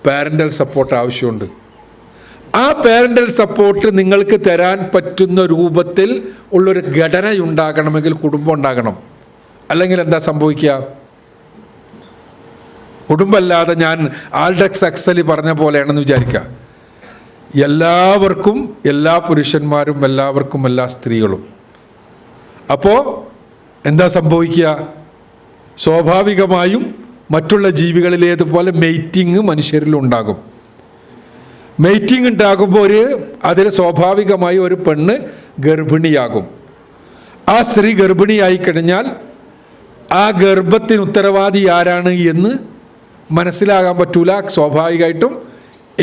പാരൻ്റൽ സപ്പോർട്ട് ആവശ്യമുണ്ട്. ആ പാരൻ്റൽ സപ്പോർട്ട് നിങ്ങൾക്ക് തരാൻ പറ്റുന്ന രൂപത്തിൽ ഉള്ളൊരു ഘടനയുണ്ടാകണമെങ്കിൽ കുടുംബം ഉണ്ടാകണം. അല്ലെങ്കിൽ എന്താ സംഭവിക്കുക? കുടുംബമല്ലാതെ ഞാൻ ആൾഡെക്സ് എക്സൽ പറഞ്ഞ പോലെയാണെന്ന് വിചാരിക്കുക. എല്ലാവർക്കും എല്ലാ പുരുഷന്മാരും, എല്ലാവർക്കും എല്ലാ സ്ത്രീകളും. അപ്പോൾ എന്താ സംഭവിക്കുക? സ്വാഭാവികമായും മറ്റുള്ള ജീവികളിലേതുപോലെ മെയ്റ്റിങ് മനുഷ്യരിലുണ്ടാകും. മെയ്റ്റിങ് ഉണ്ടാകുമ്പോൾ അതിൽ സ്വാഭാവികമായി ഒരു പെണ്ണ് ഗർഭിണിയാകും. ആ സ്ത്രീ ഗർഭിണിയായി കഴിഞ്ഞാൽ ആ ഗർഭത്തിന് ഉത്തരവാദി ആരാണ് എന്ന് മനസ്സിലാകാൻ പറ്റൂല. സ്വാഭാവികമായിട്ടും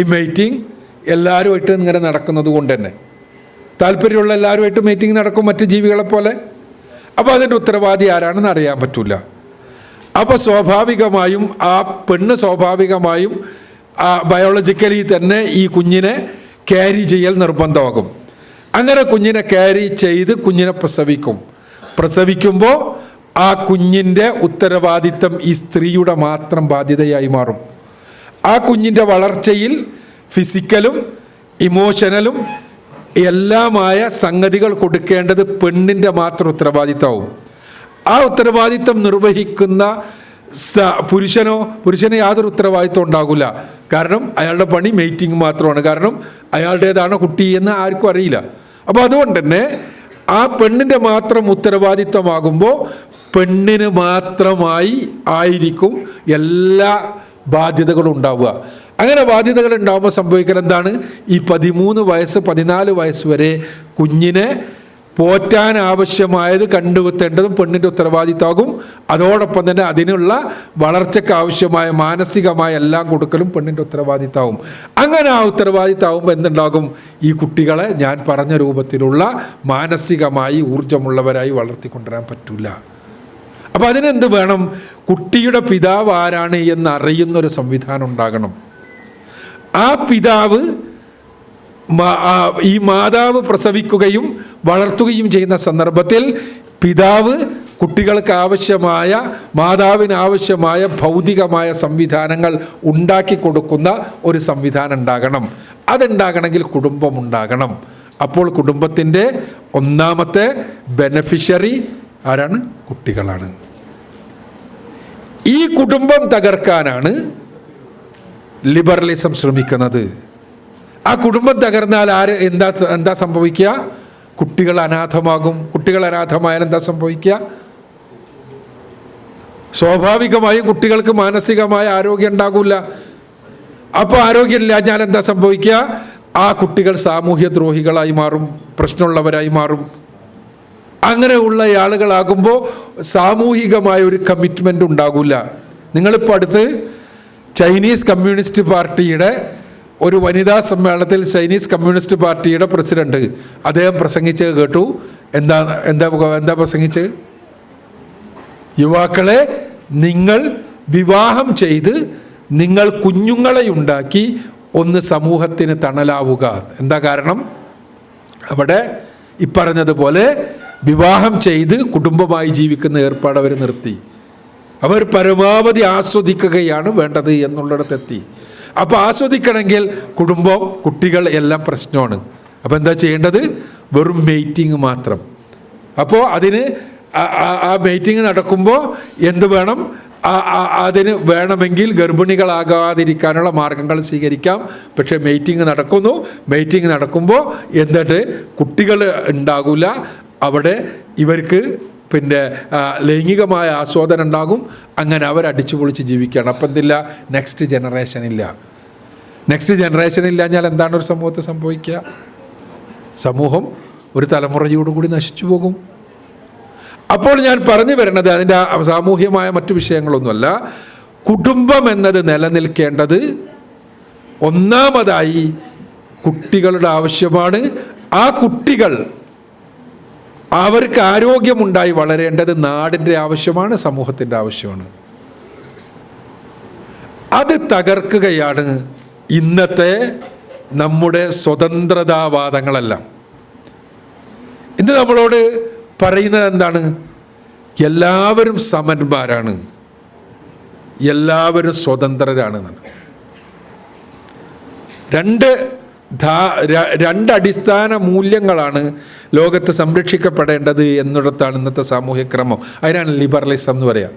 ഈ മെയ്റ്റിങ് എല്ലാവരുമായിട്ട് ഇങ്ങനെ നടക്കുന്നത് കൊണ്ട് തന്നെ, താല്പര്യമുള്ള എല്ലാവരുമായിട്ട് മീറ്റിംഗ് നടക്കും മറ്റ് ജീവികളെപ്പോലെ. അപ്പോൾ അതിൻ്റെ ഉത്തരവാദി ആരാണെന്ന് അറിയാൻ പറ്റില്ല. അപ്പോൾ സ്വാഭാവികമായും ആ പെണ്ണ് സ്വാഭാവികമായും ബയോളജിക്കലി തന്നെ ഈ കുഞ്ഞിനെ ക്യാരി ചെയ്യൽ നിർബന്ധമാകും. അങ്ങനെ കുഞ്ഞിനെ ക്യാരി ചെയ്ത് കുഞ്ഞിനെ പ്രസവിക്കുമ്പോൾ ആ കുഞ്ഞിൻ്റെ ഉത്തരവാദിത്തം ഈ സ്ത്രീയുടെ മാത്രം ബാധ്യതയായി മാറും. ആ കുഞ്ഞിൻ്റെ വളർച്ചയിൽ ഫിസിക്കലും ഇമോഷണലും എല്ലാമായ സംഗതികൾ കൊടുക്കേണ്ടത് പെണ്ണിൻ്റെ മാത്രം ഉത്തരവാദിത്തമാവും. ആ ഉത്തരവാദിത്തം നിർവഹിക്കുന്ന പുരുഷന് യാതൊരു ഉത്തരവാദിത്വം ഉണ്ടാകില്ല. കാരണം അയാളുടെ പണി മെയ്റ്റിങ് മാത്രമാണ്. കാരണം അയാളുടേതാണ് കുട്ടി എന്ന് ആർക്കും അറിയില്ല. അപ്പോൾ അതുകൊണ്ട് തന്നെ ആ പെണ്ണിൻ്റെ മാത്രം ഉത്തരവാദിത്വമാകുമ്പോൾ പെണ്ണിന് മാത്രമായി ആയിരിക്കും എല്ലാ ബാധ്യതകളും ഉണ്ടാവുക. അങ്ങനെ ബാധ്യതകൾ ഉണ്ടാകുമ്പോൾ സംഭവിക്കൽ എന്താണ്? ഈ 13 വയസ്സ് 14 വയസ്സ് വരെ കുഞ്ഞിനെ പോറ്റാൻ ആവശ്യമായത് കണ്ടുവത്തേണ്ടതും പെണ്ണിൻ്റെ ഉത്തരവാദിത്തമാകും. അതോടൊപ്പം തന്നെ അതിനുള്ള വളർച്ചയ്ക്ക് ആവശ്യമായ മാനസികമായ എല്ലാം കൊടുക്കലും പെണ്ണിൻ്റെ ഉത്തരവാദിത്തമാവും. അങ്ങനെ ആ ഉത്തരവാദിത്തമാവുമ്പോൾ എന്തുണ്ടാകും? ഈ കുട്ടികളെ ഞാൻ പറഞ്ഞ രൂപത്തിലുള്ള മാനസികമായി ഊർജ്ജമുള്ളവരായി വളർത്തിക്കൊണ്ടുവരാൻ പറ്റില്ല. അപ്പോൾ അതിനെന്ത് വേണം? കുട്ടിയുടെ പിതാവ് ആരാണ് എന്നറിയുന്നൊരു സംവിധാനം ഉണ്ടാകണം. ആ പിതാവ് ഈ മാതാവ് പ്രസവിക്കുകയും വളർത്തുകയും ചെയ്യുന്ന സന്ദർഭത്തിൽ പിതാവ് കുട്ടികൾക്ക് ആവശ്യമായ, മാതാവിന് ആവശ്യമായ ഭൗതികമായ സംവിധാനങ്ങൾ ഉണ്ടാക്കി കൊടുക്കുന്ന ഒരു സംവിധാനം ഉണ്ടാകണം. അതുണ്ടാകണമെങ്കിൽ കുടുംബം ഉണ്ടാകണം. അപ്പോൾ കുടുംബത്തിൻ്റെ ഒന്നാമത്തെ ബെനഫിഷ്യറി ആരാണ്? കുട്ടികളാണ്. ഈ കുടുംബം തകർക്കാനാണ് ലിബറലിസം ശ്രമിക്കുന്നത്. ആ കുടുംബം തകർന്നാൽ എന്താ സംഭവിക്കുക? കുട്ടികൾ അനാഥമാകും. കുട്ടികൾ അനാഥമായാൽ എന്താ സംഭവിക്കുക? സ്വാഭാവികമായും കുട്ടികൾക്ക് മാനസികമായ ആരോഗ്യം ഉണ്ടാകില്ല. അപ്പോൾ ആരോഗ്യമില്ലാഞ്ഞാൽ എന്താ സംഭവിക്കുക? ആ കുട്ടികൾ സാമൂഹ്യ ദ്രോഹികളായി മാറും, പ്രശ്നമുള്ളവരായി മാറും. അങ്ങനെയുള്ള ആളുകളാകുമ്പോൾ സാമൂഹികമായ ഒരു കമ്മിറ്റ്മെൻ്റ് ഉണ്ടാകില്ല. നിങ്ങളിപ്പോൾ അടുത്ത് ചൈനീസ് കമ്മ്യൂണിസ്റ്റ് പാർട്ടിയുടെ ഒരു വനിതാ സമ്മേളനത്തിൽ ചൈനീസ് കമ്മ്യൂണിസ്റ്റ് പാർട്ടിയുടെ പ്രസിഡന്റ് അദ്ദേഹം പ്രസംഗിച്ചത് കേട്ടു. എന്താ പ്രസംഗിച്ചത്? യുവാക്കളെ, നിങ്ങൾ വിവാഹം ചെയ്ത് നിങ്ങൾ കുഞ്ഞുങ്ങളെ ഉണ്ടാക്കി ഒന്ന് സമൂഹത്തിന് തണലാവുക. എന്താ കാരണം? അവിടെ ഇപ്പറഞ്ഞതുപോലെ വിവാഹം ചെയ്ത് കുടുംബമായി ജീവിക്കുന്ന ഏർപ്പാട് അവർ നിർത്തി. അവർ പരമാവധി ആസ്വദിക്കുകയാണ് വേണ്ടത് എന്നുള്ളിടത്തെത്തി. അപ്പോൾ ആസ്വദിക്കണമെങ്കിൽ കുടുംബം, കുട്ടികൾ എല്ലാം പ്രശ്നമാണ്. അപ്പോൾ എന്താ ചെയ്യേണ്ടത്? വെറും മെയ്റ്റിങ് മാത്രം. അപ്പോൾ അതിന് ആ മെയ്റ്റിങ് നടക്കുമ്പോൾ എന്ത് വേണം? അതിന് വേണമെങ്കിൽ ഗർഭിണികളാകാതിരിക്കാനുള്ള മാർഗങ്ങൾ സ്വീകരിക്കാം. പക്ഷേ മെയ്റ്റിങ് നടക്കുന്നു. മെയ്റ്റിങ് നടക്കുമ്പോൾ എന്നിട്ട് കുട്ടികൾ ഉണ്ടാകില്ല. അവിടെ ഇവർക്ക് ലൈംഗികമായ ആസ്വാദനം ഉണ്ടാകും. അങ്ങനെ അവരടിച്ചു പൊളിച്ച് ജീവിക്കുകയാണ്. അപ്പം എന്തില്ല? നെക്സ്റ്റ് ജനറേഷൻ ഇല്ല. നെക്സ്റ്റ് ജനറേഷൻ ഇല്ലാഞ്ഞാൽ എന്താണ് ഒരു സമൂഹത്തിൽ സംഭവിക്കുക? സമൂഹം ഒരു തലമുറയോടുകൂടി നശിച്ചു പോകും. അപ്പോൾ ഞാൻ പറഞ്ഞു വരുന്നത് അതിൻ്റെ സാമൂഹ്യമായ മറ്റു വിഷയങ്ങളൊന്നുമല്ല. കുടുംബം എന്നത് നിലനിൽക്കേണ്ടത് ഒന്നാമതായി കുട്ടികളുടെ ആവശ്യമാണ്. ആ കുട്ടികൾ അവർക്ക് ആരോഗ്യമുണ്ടായി വളരേണ്ടത് നാടിൻ്റെ ആവശ്യമാണ്, സമൂഹത്തിൻ്റെ ആവശ്യമാണ്. അത് തകർക്കുകയാണ് ഇന്നത്തെ നമ്മുടെ സ്വതന്ത്രതാവാദങ്ങളെല്ലാം. ഇന്ന് നമ്മളോട് പറയുന്നത് എന്താണ്? എല്ലാവരും സമന്മാരാണ്, എല്ലാവരും സ്വതന്ത്രരാണ്. രണ്ട് അടിസ്ഥാന മൂല്യങ്ങളാണ് ലോകത്ത് സംരക്ഷിക്കപ്പെടേണ്ടത് എന്നിടത്താണ് ഇന്നത്തെ സാമൂഹ്യ ക്രമം. അതിനാണ് ലിബറലിസം എന്ന് പറയുക.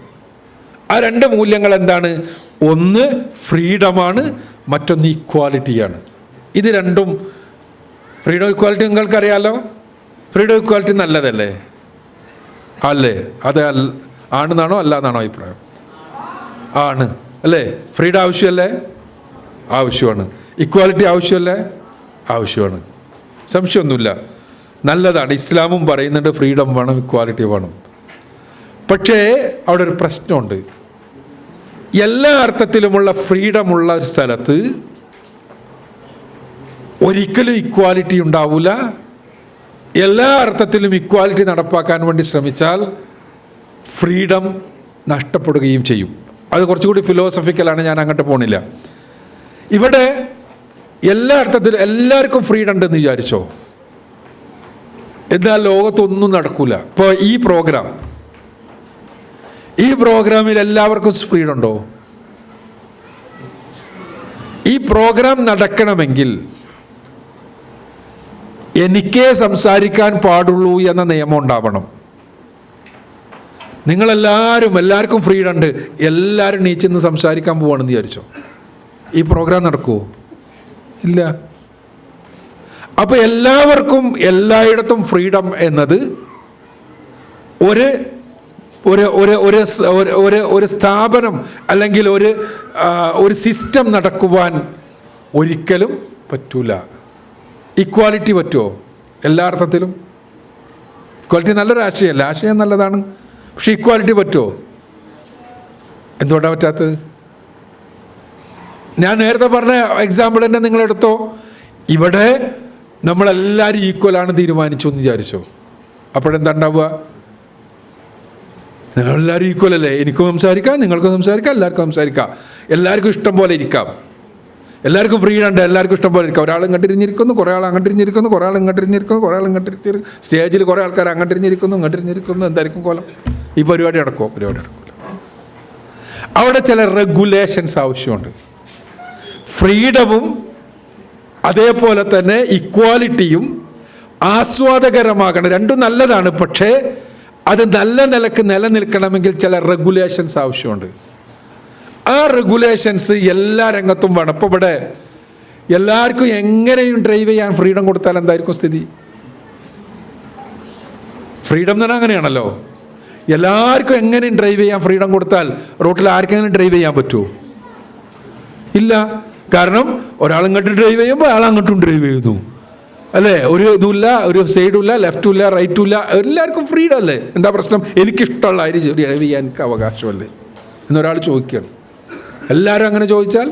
ആ രണ്ട് മൂല്യങ്ങൾ എന്താണ്? ഒന്ന് ഫ്രീഡമാണ്, മറ്റൊന്ന് ഈക്വാലിറ്റിയാണ്. ഇത് രണ്ടും, ഫ്രീഡം ഈക്വാലിറ്റി നിങ്ങൾക്കറിയാലോ. ഫ്രീഡം ഈക്വാലിറ്റി നല്ലതല്ലേ? അല്ലേ? അത് ആണെന്നാണോ അല്ല എന്നാണോ അഭിപ്രായം? ആണ് അല്ലേ? ഫ്രീഡം ആവശ്യമല്ലേ? ആവശ്യമാണ്. ഈക്വാലിറ്റി ആവശ്യമല്ലേ? ആവശ്യമാണ്. സംശയമൊന്നുമില്ല, നല്ലതാണ്. ഇസ്ലാമും പറയുന്നുണ്ട് ഫ്രീഡം വേണം, ഇക്വാലിറ്റി വേണം. പക്ഷേ അവിടെ ഒരു പ്രശ്നമുണ്ട്. എല്ലാ അർത്ഥത്തിലുമുള്ള ഫ്രീഡമുള്ള ഒരു സ്ഥലത്ത് ഒരിക്കലും ഇക്വാലിറ്റി ഉണ്ടാവില്ല. എല്ലാ അർത്ഥത്തിലും ഇക്വാലിറ്റി നടപ്പാക്കാൻ വേണ്ടി ശ്രമിച്ചാൽ ഫ്രീഡം നഷ്ടപ്പെടുകയും ചെയ്യും. അത് കുറച്ചുകൂടി ഫിലോസഫിക്കലാണ്, ഞാൻ അങ്ങോട്ട് പോണില്ല. ഇവിടെ എല്ലാ അർത്ഥത്തിലും എല്ലാവർക്കും ഫ്രീഡം ഉണ്ടെന്ന് വിചാരിച്ചോ, എന്നാൽ ലോകത്തൊന്നും നടക്കൂല. ഇപ്പോൾ ഈ പ്രോഗ്രാമിൽ എല്ലാവർക്കും ഫ്രീഡം ഉണ്ടോ? ഈ പ്രോഗ്രാം നടക്കണമെങ്കിൽ എനിക്കേ സംസാരിക്കാൻ പാടുള്ളൂ എന്ന നിയമം ഉണ്ടാവണം. എല്ലാവർക്കും ഫ്രീഡം ഉണ്ട്, എല്ലാവരും നീച്ചെന്ന് സംസാരിക്കാൻ പോവാണെന്ന് വിചാരിച്ചോ, ഈ പ്രോഗ്രാം നടക്കുമോ? ഇല്ല. അപ്പോൾ എല്ലാവർക്കും എല്ലായിടത്തും ഫ്രീഡം എന്നത് ഒരു ഒരു സ്ഥാപനം അല്ലെങ്കിൽ ഒരു സിസ്റ്റം നടക്കുവാൻ ഒരിക്കലും പറ്റൂല. ഇക്വാലിറ്റി പറ്റുമോ? എല്ലാ അർത്ഥത്തിലും ഇക്വാലിറ്റി നല്ലൊരു ആശയമല്ല, ആശയം നല്ലതാണ്. പക്ഷെ ഇക്വാലിറ്റി പറ്റുമോ? എന്തുകൊണ്ടാണ് പറ്റാത്തത്? ഞാൻ നേരത്തെ പറഞ്ഞ എക്സാമ്പിൾ തന്നെ നിങ്ങളെടുത്തോ. ഇവിടെ നമ്മളെല്ലാവരും ഈക്വലാണ് തീരുമാനിച്ചു എന്ന് വിചാരിച്ചോ, അപ്പോഴെന്താ ഉണ്ടാവുക? നിങ്ങളെല്ലാവരും ഈക്വൽ അല്ലേ? എനിക്കും സംസാരിക്കാം, നിങ്ങൾക്കും സംസാരിക്കാം, എല്ലാവർക്കും സംസാരിക്കാം, എല്ലാവർക്കും ഇഷ്ടം പോലെ ഇരിക്കാം, എല്ലാവർക്കും ഫ്രീഡം ഉണ്ട്, എല്ലാവർക്കും ഇഷ്ടം പോലെ ഇരിക്കാം. ഒരാൾ ഇങ്ങോട്ടിരിഞ്ഞിരിക്കുന്നു, കുറേ ആൾ അങ്ങോട്ടിരിഞ്ഞിരിക്കുന്നു, കുറേ ആൾ ഇങ്ങോട്ടിരിഞ്ഞിരിക്കുന്നു, കുറേ ആൾ ഇങ്ങോട്ടിരിഞ്ഞിരിക്കുന്നു, സ്റ്റേജിൽ കുറേ ആൾക്കാർ അങ്ങോട്ടിരിഞ്ഞിരിക്കുന്നു, ഇങ്ങോട്ടിരിഞ്ഞിരിക്കുന്നു. എന്തായിരിക്കും കോലം? ഈ പരിപാടി നടക്കുമോ? പരിപാടി നടക്കില്ല. അവിടെ ചില റെഗുലേഷൻസ് ആവശ്യമുണ്ട്. ഫ്രീഡമും അതേപോലെ തന്നെ ഇക്വാലിറ്റിയും ആസ്വാദകരമാകണം. രണ്ടും നല്ലതാണ്. പക്ഷേ അത് നല്ല നിലക്ക് നിലനിൽക്കണമെങ്കിൽ ചില റെഗുലേഷൻസ് ആവശ്യമുണ്ട്. ആ റെഗുലേഷൻസ് എല്ലാ രംഗത്തും വേണം. ഇപ്പോൾ ഇവിടെ എല്ലാവർക്കും എങ്ങനെയും ഡ്രൈവ് ചെയ്യാൻ ഫ്രീഡം കൊടുത്താൽ എന്തായിരിക്കും സ്ഥിതി? ഫ്രീഡം എന്ന് പറഞ്ഞാൽ അങ്ങനെയാണല്ലോ. എല്ലാവർക്കും എങ്ങനെയും ഡ്രൈവ് ചെയ്യാൻ ഫ്രീഡം കൊടുത്താൽ റോട്ടിൽ ആർക്കെങ്കിലും ഡ്രൈവ് ചെയ്യാൻ പറ്റുമോ? ഇല്ല. കാരണം ഒരാൾ ഇങ്ങോട്ട് ഡ്രൈവ് ചെയ്യുമ്പോൾ അയാൾ അങ്ങോട്ടും ഡ്രൈവ് ചെയ്യുന്നു അല്ലേ? ഒരു ഇതുമില്ല, ഒരു സൈഡും ഇല്ല, ലെഫ്റ്റും ഇല്ല, റൈറ്റും ഇല്ല. എല്ലാവർക്കും ഫ്രീഡം അല്ലേ? എന്താ പ്രശ്നം? എനിക്കിഷ്ടമുള്ള ആര് ഡ്രൈവ് ചെയ്യാൻ എനിക്ക് അവകാശമല്ലേ എന്നൊരാൾ ചോദിക്കുകയാണ്. എല്ലാവരും അങ്ങനെ ചോദിച്ചാൽ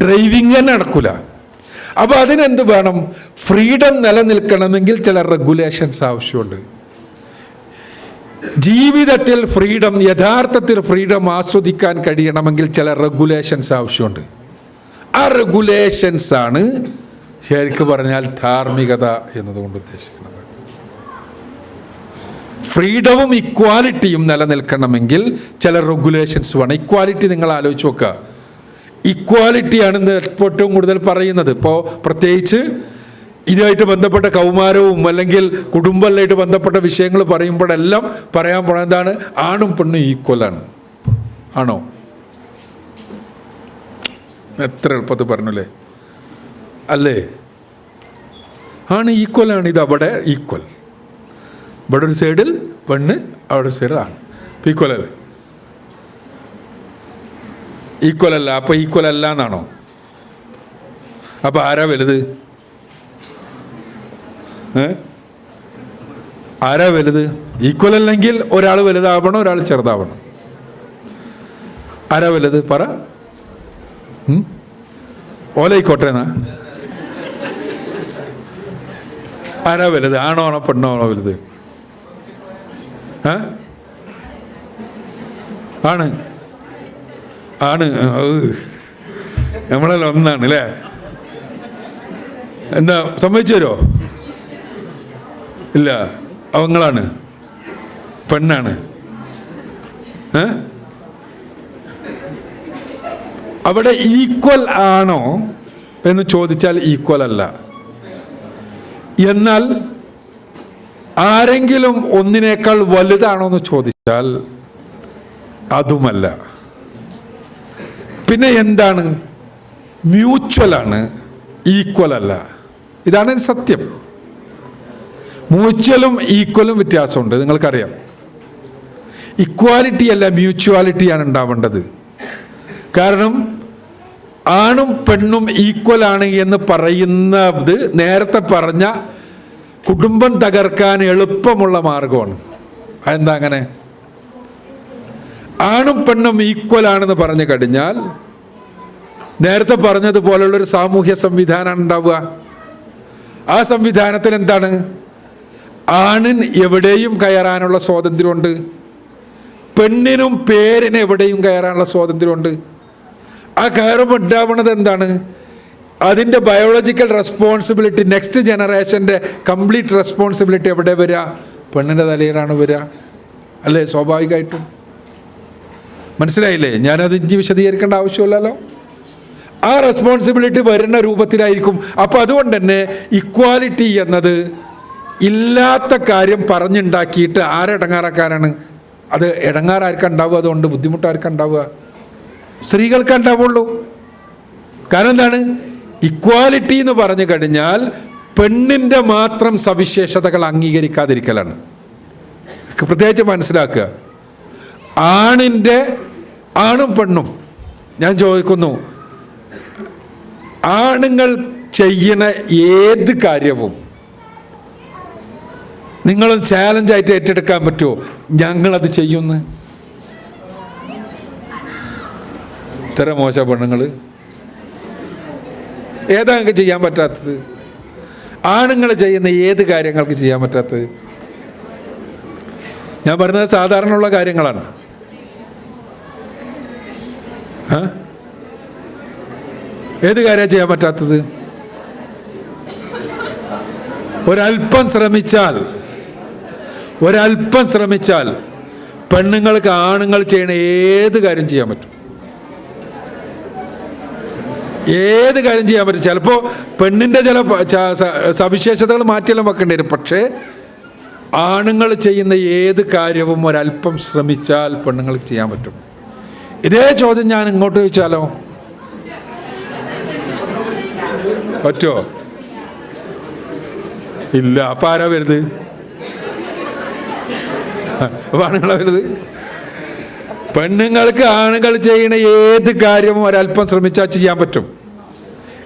ഡ്രൈവിങ് തന്നെ നടക്കില്ല. അപ്പോൾ അതിനെന്ത് വേണം? ഫ്രീഡം നിലനിൽക്കണമെങ്കിൽ ചില റെഗുലേഷൻസ് ആവശ്യമുണ്ട്. ജീവിതത്തിൽ ഫ്രീഡം, യഥാർത്ഥത്തിൽ ഫ്രീഡം ആസ്വദിക്കാൻ കഴിയണമെങ്കിൽ ചില റെഗുലേഷൻസ് ആവശ്യമുണ്ട്. ആ റെഗുലേഷൻസ് ആണ് ശരിക്കും പറഞ്ഞാൽ ധാർമ്മികത എന്നതുകൊണ്ട് ഉദ്ദേശിക്കുന്നത്. ഫ്രീഡവും ഇക്വാലിറ്റിയും നിലനിൽക്കണമെങ്കിൽ ചില റെഗുലേഷൻസ് വേണം. ഇക്വാലിറ്റി നിങ്ങൾ ആലോചിച്ച് നോക്കുക. ഇക്വാലിറ്റിയാണ് ഏറ്റവും കൂടുതൽ പറയുന്നത്. ഇപ്പോൾ പ്രത്യേകിച്ച് ഇതുമായിട്ട് ബന്ധപ്പെട്ട കൗമാരവും അല്ലെങ്കിൽ കുടുംബമായിട്ട് ബന്ധപ്പെട്ട വിഷയങ്ങൾ പറയുമ്പോഴെല്ലാം പറയാൻ പോണ എന്താണ്? ആണും പെണ്ണും ഈക്വലാണ്. ആണോ? എത്ര എളുപ്പത്തിൽ പറഞ്ഞല്ലേ? അല്ലേ? ആണ്, ഈക്വലാണ്. ഇത് അവിടെ ഈക്വൽ, ഇവിടെ ഒരു സൈഡിൽ പെണ്ണ്, അവിടെ ഒരു സൈഡിൽ ആണ്. ഈക്വൽ അല്ലേ? ഈക്വൽ അല്ല. അപ്പോൾ ഈക്വൽ അല്ല എന്നാണോ? അപ്പോൾ ആരാ വലുത്? ആരാ വലുത്? ഈക്വൽ അല്ലെങ്കിൽ ഒരാൾ വലുതാവണം, ഒരാൾ ചെറുതാവണം. ആരാ വലുത്? പറ. ഓലായിക്കോട്ടെ എന്നാ? ആരാ വലുത്? ആണോ ആണോ പെണ്ണോ ആണോ വലുത്? ആണ് ആണ് നമ്മളെല്ലാം ഒന്നാണ് അല്ലേ? എന്താ സമ്മതിച്ചു തരുമോ? ഇല്ല, അവങ്ങളാണ്, പെണ്ണാണ്. അവിടെ ഈക്വൽ ആണോ എന്ന് ചോദിച്ചാൽ ഈക്വൽ അല്ല. എന്നാൽ ആരെങ്കിലും ഒന്നിനേക്കാൾ വലുതാണോ എന്ന് ചോദിച്ചാൽ അതുമല്ല. പിന്നെ എന്താണ്? മ്യൂച്വലാണ്, ഈക്വൽ അല്ല. ഇതാണ് സത്യം. മ്യൂച്വലും ഈക്വലും വ്യത്യാസമുണ്ട്, നിങ്ങൾക്കറിയാം. ഇക്വാലിറ്റി അല്ല, മ്യൂച്വാലിറ്റിയാണ് ഉണ്ടാവേണ്ടത്. കാരണം ആണും പെണ്ണും ഈക്വലാണ് എന്ന് പറയുന്നത് നേരത്തെ പറഞ്ഞ കുടുംബം തകർക്കാൻ എളുപ്പമുള്ള മാർഗമാണ്. അതെന്താ അങ്ങനെ? ആണും പെണ്ണും ഈക്വലാണെന്ന് പറഞ്ഞു കഴിഞ്ഞാൽ നേരത്തെ പറഞ്ഞതുപോലുള്ളൊരു സാമൂഹ്യ സംവിധാനമാണ് ഉണ്ടാവുക. ആ സംവിധാനത്തിൽ എന്താണ്? ആണിന് എവിടെയും കയറാനുള്ള സ്വാതന്ത്ര്യമുണ്ട്, പെണ്ണിനും പേരിന് എവിടെയും കയറാനുള്ള സ്വാതന്ത്ര്യമുണ്ട്. ആ കയറുമ്പോൾ ഉണ്ടാവുന്നത് എന്താണ്? അതിൻ്റെ ബയോളജിക്കൽ റെസ്പോൺസിബിലിറ്റി, നെക്സ്റ്റ് ജനറേഷൻ്റെ കംപ്ലീറ്റ് റെസ്പോൺസിബിലിറ്റി എവിടെ വരിക? പെണ്ണിൻ്റെ തലയിലാണ് വരിക, അല്ലേ? സ്വാഭാവികമായിട്ടും. മനസ്സിലായില്ലേ? ഞാനത് ഇനി വിശദീകരിക്കേണ്ട ആവശ്യമില്ലല്ലോ. ആ റെസ്പോൺസിബിലിറ്റി വരുന്ന രൂപത്തിലായിരിക്കും. അപ്പോൾ അതുകൊണ്ട് തന്നെ ഇക്വാലിറ്റി എന്നത് ഇല്ലാത്ത കാര്യം പറഞ്ഞുണ്ടാക്കിയിട്ട് ആരെടങ്ങാറാക്കാനാണ്? അത് ഇടങ്ങാറാർക്കുണ്ടാവുക, അതുകൊണ്ട് ബുദ്ധിമുട്ടാർക്കുണ്ടാവുക? സ്ത്രീകൾക്കുണ്ടാവുള്ളൂ. കാരണം എന്താണ്? ഇക്വാലിറ്റി എന്ന് പറഞ്ഞു കഴിഞ്ഞാൽ പെണ്ണിൻ്റെ മാത്രം സവിശേഷതകൾ അംഗീകരിക്കാതിരിക്കലാണ്. പ്രത്യേകിച്ച് മനസ്സിലാക്കുക. ആണും പെണ്ണും, ഞാൻ ചോദിക്കുന്നു, ആണുങ്ങൾ ചെയ്യണ ഏത് കാര്യവും നിങ്ങളും ചാലഞ്ചായിട്ട് ഏറ്റെടുക്കാൻ പറ്റുമോ? ഞങ്ങളത് ചെയ്യുന്നു. ഇത്ര മോശ പെണ്ണുങ്ങൾ ഏതാ നിങ്ങൾക്ക് ചെയ്യാൻ പറ്റാത്തത്? ആണുങ്ങൾ ചെയ്യുന്ന ഏത് കാര്യങ്ങൾക്ക് ചെയ്യാൻ പറ്റാത്തത്? ഞാൻ പറഞ്ഞത് സാധാരണയുള്ള കാര്യങ്ങളാണ്. ഏത് കാര്യമാണ് ചെയ്യാൻ പറ്റാത്തത്? ഒരല്പം ശ്രമിച്ചാൽ പെണ്ണുങ്ങൾക്ക് ആണുങ്ങൾ ചെയ്യണ ഏത് കാര്യം ചെയ്യാൻ പറ്റും. ഏത് കാര്യം ചെയ്യാൻ പറ്റും. ചിലപ്പോൾ പെണ്ണിൻ്റെ ചില സവിശേഷതകൾ മാറ്റിയെല്ലാം വെക്കേണ്ടി വരും. പക്ഷേ ആണുങ്ങൾ ചെയ്യുന്ന ഏത് കാര്യവും ഒരല്പം ശ്രമിച്ചാൽ പെണ്ണുങ്ങൾക്ക് ചെയ്യാൻ പറ്റും. ഇതേ ചോദ്യം ഞാൻ ഇങ്ങോട്ട് ചോദിച്ചാലോ? പറ്റുമോ? ഇല്ല. അപ്പം ആരാ വരുത്? ആണുങ്ങളാ വരുത്. പെണ്ണുങ്ങൾക്ക് ആണുങ്ങൾ ചെയ്യുന്ന ഏത് കാര്യവും ഒരല്പം ശ്രമിച്ചാൽ ചെയ്യാൻ പറ്റും.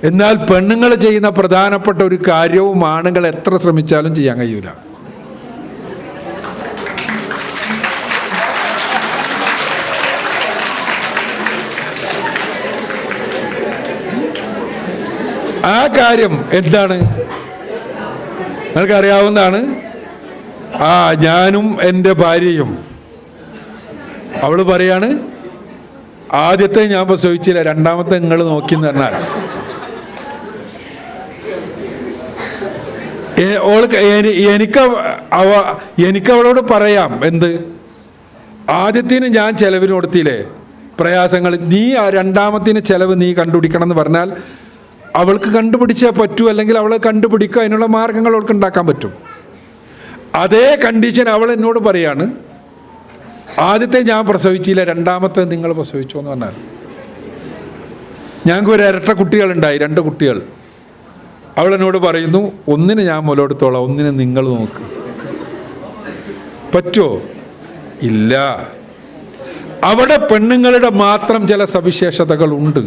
എന്നാൽ പെണ്ണുങ്ങൾ ചെയ്യുന്ന പ്രധാനപ്പെട്ട ഒരു കാര്യവും ആണുങ്ങൾ എത്ര ശ്രമിച്ചാലും ചെയ്യാൻ കഴിയൂല. ആ കാര്യം എന്താണ്? നിങ്ങൾക്കറിയാവുന്നതാണ്. ഞാനും എൻ്റെ ഭാര്യയും, അവൾ പറയാണ്, ആദ്യത്തെ ഞാൻ പ്രസവിച്ചില്ല, രണ്ടാമത്തെ നിങ്ങൾ നോക്കിയെന്ന് പറഞ്ഞാൽ എനിക്ക് അവളോട് പറയാം, എന്ത്? ആദ്യത്തിന് ഞാൻ ചെലവിന് കൊടുത്തില്ലേ പ്രയാസങ്ങൾ, നീ രണ്ടാമത്തിന് ചെലവ് നീ കണ്ടുപിടിക്കണം എന്ന് പറഞ്ഞാൽ അവൾക്ക് കണ്ടുപിടിച്ചേ പറ്റൂ, അല്ലെങ്കിൽ അവൾ കണ്ടുപിടിക്കുക, അതിനുള്ള മാർഗങ്ങൾ അവൾക്ക് ഉണ്ടാക്കാൻ പറ്റും. അതേ കണ്ടീഷൻ അവൾ എന്നോട് പറയാണ്, ആദ്യത്തെ ഞാൻ പ്രസവിച്ചില്ല, രണ്ടാമത്തെ നിങ്ങൾ പ്രസവിച്ചോ എന്ന് പറഞ്ഞാൽ. ഞങ്ങൾക്ക് ഒരു ഇരട്ട കുട്ടികളുണ്ടായി, 2 കുട്ടികൾ. അവൾ എന്നോട് പറയുന്നു, ഒന്നിനെ ഞാൻ മുലയെടുത്തോളാം, ഒന്നിനെ നിങ്ങൾ നോക്ക്. പറ്റുമോ? ഇല്ല. അവിടെ പെണ്ണുങ്ങളുടെ മാത്രം ചില സവിശേഷതകളുണ്ട്.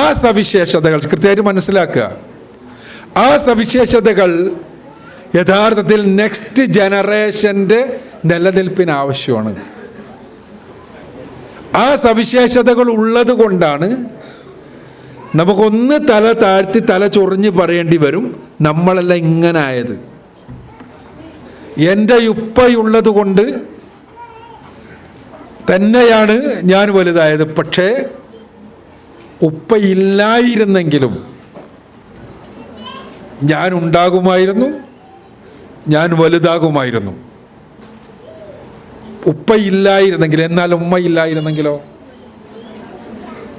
ആ സവിശേഷതകൾ കൃത്യമായിട്ട് മനസ്സിലാക്കുക. ആ സവിശേഷതകൾ യഥാർത്ഥത്തിൽ നെക്സ്റ്റ് ജനറേഷൻ്റെ നിലനിൽപ്പിന് ആവശ്യമാണ്. ആ സവിശേഷതകൾ ഉള്ളത് കൊണ്ടാണ് നമുക്കൊന്ന് തല താഴ്ത്തി തല ചൊറിഞ്ഞ് പറയേണ്ടി വരും, നമ്മളെല്ലാം ഇങ്ങനെ ആയത്. എൻ്റെ ഉപ്പയുള്ളത് കൊണ്ട് തന്നെയാണ് ഞാൻ വലുതായത്. പക്ഷേ ഉപ്പയില്ലായിരുന്നെങ്കിലും ഞാൻ ഉണ്ടാകുമായിരുന്നു, ഞാൻ വലുതാകുമായിരുന്നു. ഉപ്പയില്ലായിരുന്നെങ്കിൽ, എന്നാൽ ഉമ്മയില്ലായിരുന്നെങ്കിലോ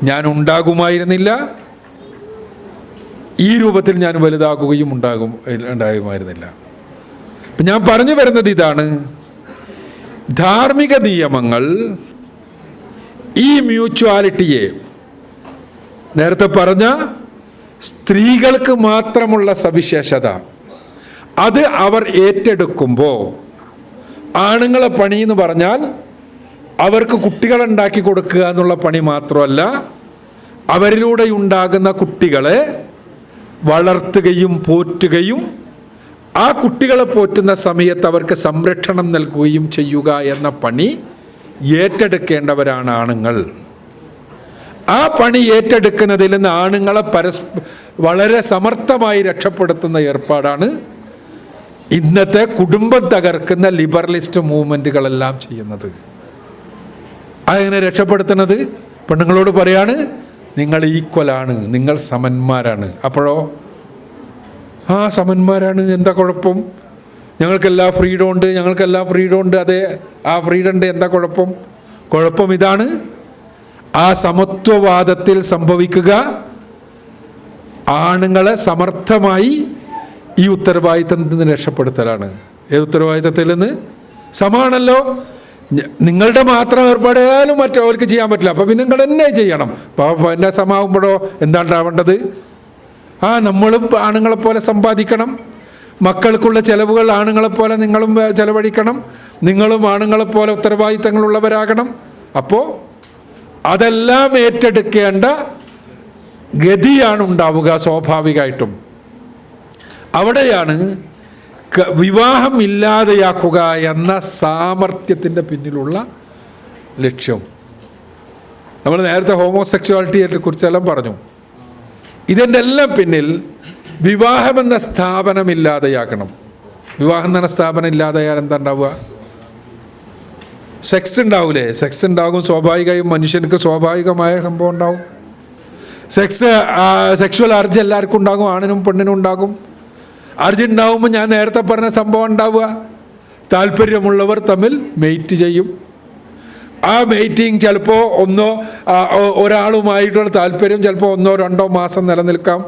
ഞാൻ ഉണ്ടാകുമായിരുന്നില്ല, ഈ രൂപത്തിൽ ഞാൻ വലുതാകുകയും ഉണ്ടാകുമായിരുന്നില്ല. അപ്പം ഞാൻ പറഞ്ഞു വരുന്നത് ഇതാണ്, ധാർമ്മിക നിയമങ്ങൾ ഈ മ്യൂച്വാലിറ്റിയെ, നേരത്തെ പറഞ്ഞ സ്ത്രീകൾക്ക് മാത്രമുള്ള സവിശേഷത, അത് അവർ ഏറ്റെടുക്കുമ്പോൾ ആണുങ്ങളെ പണി എന്ന് പറഞ്ഞാൽ അവർക്ക് കുട്ടികളുണ്ടാക്കി കൊടുക്കുക എന്നുള്ള പണി മാത്രമല്ല, അവരിലൂടെ ഉണ്ടാകുന്ന കുട്ടികളെ വളർത്തുകയും പോറ്റുകയും ആ കുട്ടികളെ പോറ്റുന്ന സമയത്ത് അവർക്ക് സംരക്ഷണം നൽകുകയും ചെയ്യുക എന്ന പണി ഏറ്റെടുക്കേണ്ടവരാണ് ആണുങ്ങൾ. ആ പണി ഏറ്റെടുക്കുന്നതിൽ നിന്ന് ആണുങ്ങളെ വളരെ സമർത്ഥമായി രക്ഷപ്പെടുത്തുന്ന ഏർപ്പാടാണ് ഇന്നത്തെ കുടുംബം തകർക്കുന്ന ലിബറലിസ്റ്റ് മൂവ്മെൻറ്റുകളെല്ലാം ചെയ്യുന്നത്. അതെങ്ങനെ രക്ഷപ്പെടുത്തുന്നത്? പെണ്ണുങ്ങളോട് പറയാണ്, നിങ്ങൾ ഈക്വലാണ്, നിങ്ങൾ സമന്മാരാണ്. അപ്പോഴോ സമന്മാരാണ്, എന്താ കുഴപ്പം? ഞങ്ങൾക്കെല്ലാ ഫ്രീഡം ഉണ്ട്. അതെ, ആ ഫ്രീഡം എന്താ കുഴപ്പം? കുഴപ്പം ഇതാണ്, ആ സമത്വവാദത്തിൽ സംഭവിക്കുക ആണുങ്ങളെ സമർത്ഥമായി ഈ ഉത്തരവാദിത്തത്തിൽ നിന്ന് രക്ഷപ്പെടുത്തലാണ്. ഏത് ഉത്തരവാദിത്തത്തിൽ നിന്ന്? സമാണല്ലോ, നിങ്ങളുടെ മാത്രം ഏർപ്പാടായാലും മറ്റവർക്ക് ചെയ്യാൻ പറ്റില്ല, അപ്പോൾ പിന്നെ നിങ്ങൾ തന്നെ ചെയ്യണം. അപ്പോൾ എന്നെ സമാവുമ്പോഴോ എന്താണ്ടാവേണ്ടത്? നമ്മളും ആണുങ്ങളെപ്പോലെ സമ്പാദിക്കണം, മക്കൾക്കുള്ള ചെലവുകൾ ആണുങ്ങളെപ്പോലെ നിങ്ങളും ചെലവഴിക്കണം, നിങ്ങളും ആണുങ്ങളെപ്പോലെ ഉത്തരവാദിത്തങ്ങളുള്ളവരാകണം. അപ്പോൾ അതെല്ലാം ഏറ്റെടുക്കേണ്ട ഗതിയാണ് ഉണ്ടാവുക സ്വാഭാവികമായിട്ടും. അവിടെയാണ് വിവാഹം ഇല്ലാതെയാക്കുക എന്ന സാമർത്ഥ്യത്തിൻ്റെ പിന്നിലുള്ള ലക്ഷ്യം. നമ്മൾ നേരത്തെ ഹോമോസെക്ച്വാലിറ്റിയെ കുറിച്ചെല്ലാം പറഞ്ഞു. ഇതിൻ്റെ എല്ലാം പിന്നിൽ വിവാഹം എന്ന സ്ഥാപനം ഇല്ലാതെയാക്കണം. വിവാഹം എന്ന സ്ഥാപനം ഇല്ലാതെയാൽ എന്താ ഉണ്ടാവുക? സെക്സ് ഉണ്ടാവില്ലേ? സെക്സ് ഉണ്ടാകും, സ്വാഭാവികമായും മനുഷ്യർക്ക് സ്വാഭാവികമായ സംഭവം ഉണ്ടാവും. സെക്ഷുവൽ അർജ് എല്ലാവർക്കും ഉണ്ടാകും, ആണിനും പെണ്ണിനും ഉണ്ടാകും. അർജ് ഉണ്ടാകുമ്പോൾ ഞാൻ നേരത്തെ പറഞ്ഞ സംഭവം ഉണ്ടാവുക, താല്പര്യമുള്ളവർ തമ്മിൽ മെയ്റ്റ് ചെയ്യും. ആ മെയ്റ്റിങ് ചിലപ്പോൾ ഒരാളുമായിട്ടുള്ള താല്പര്യം ചിലപ്പോൾ 1-2 മാസം നിലനിൽക്കാം.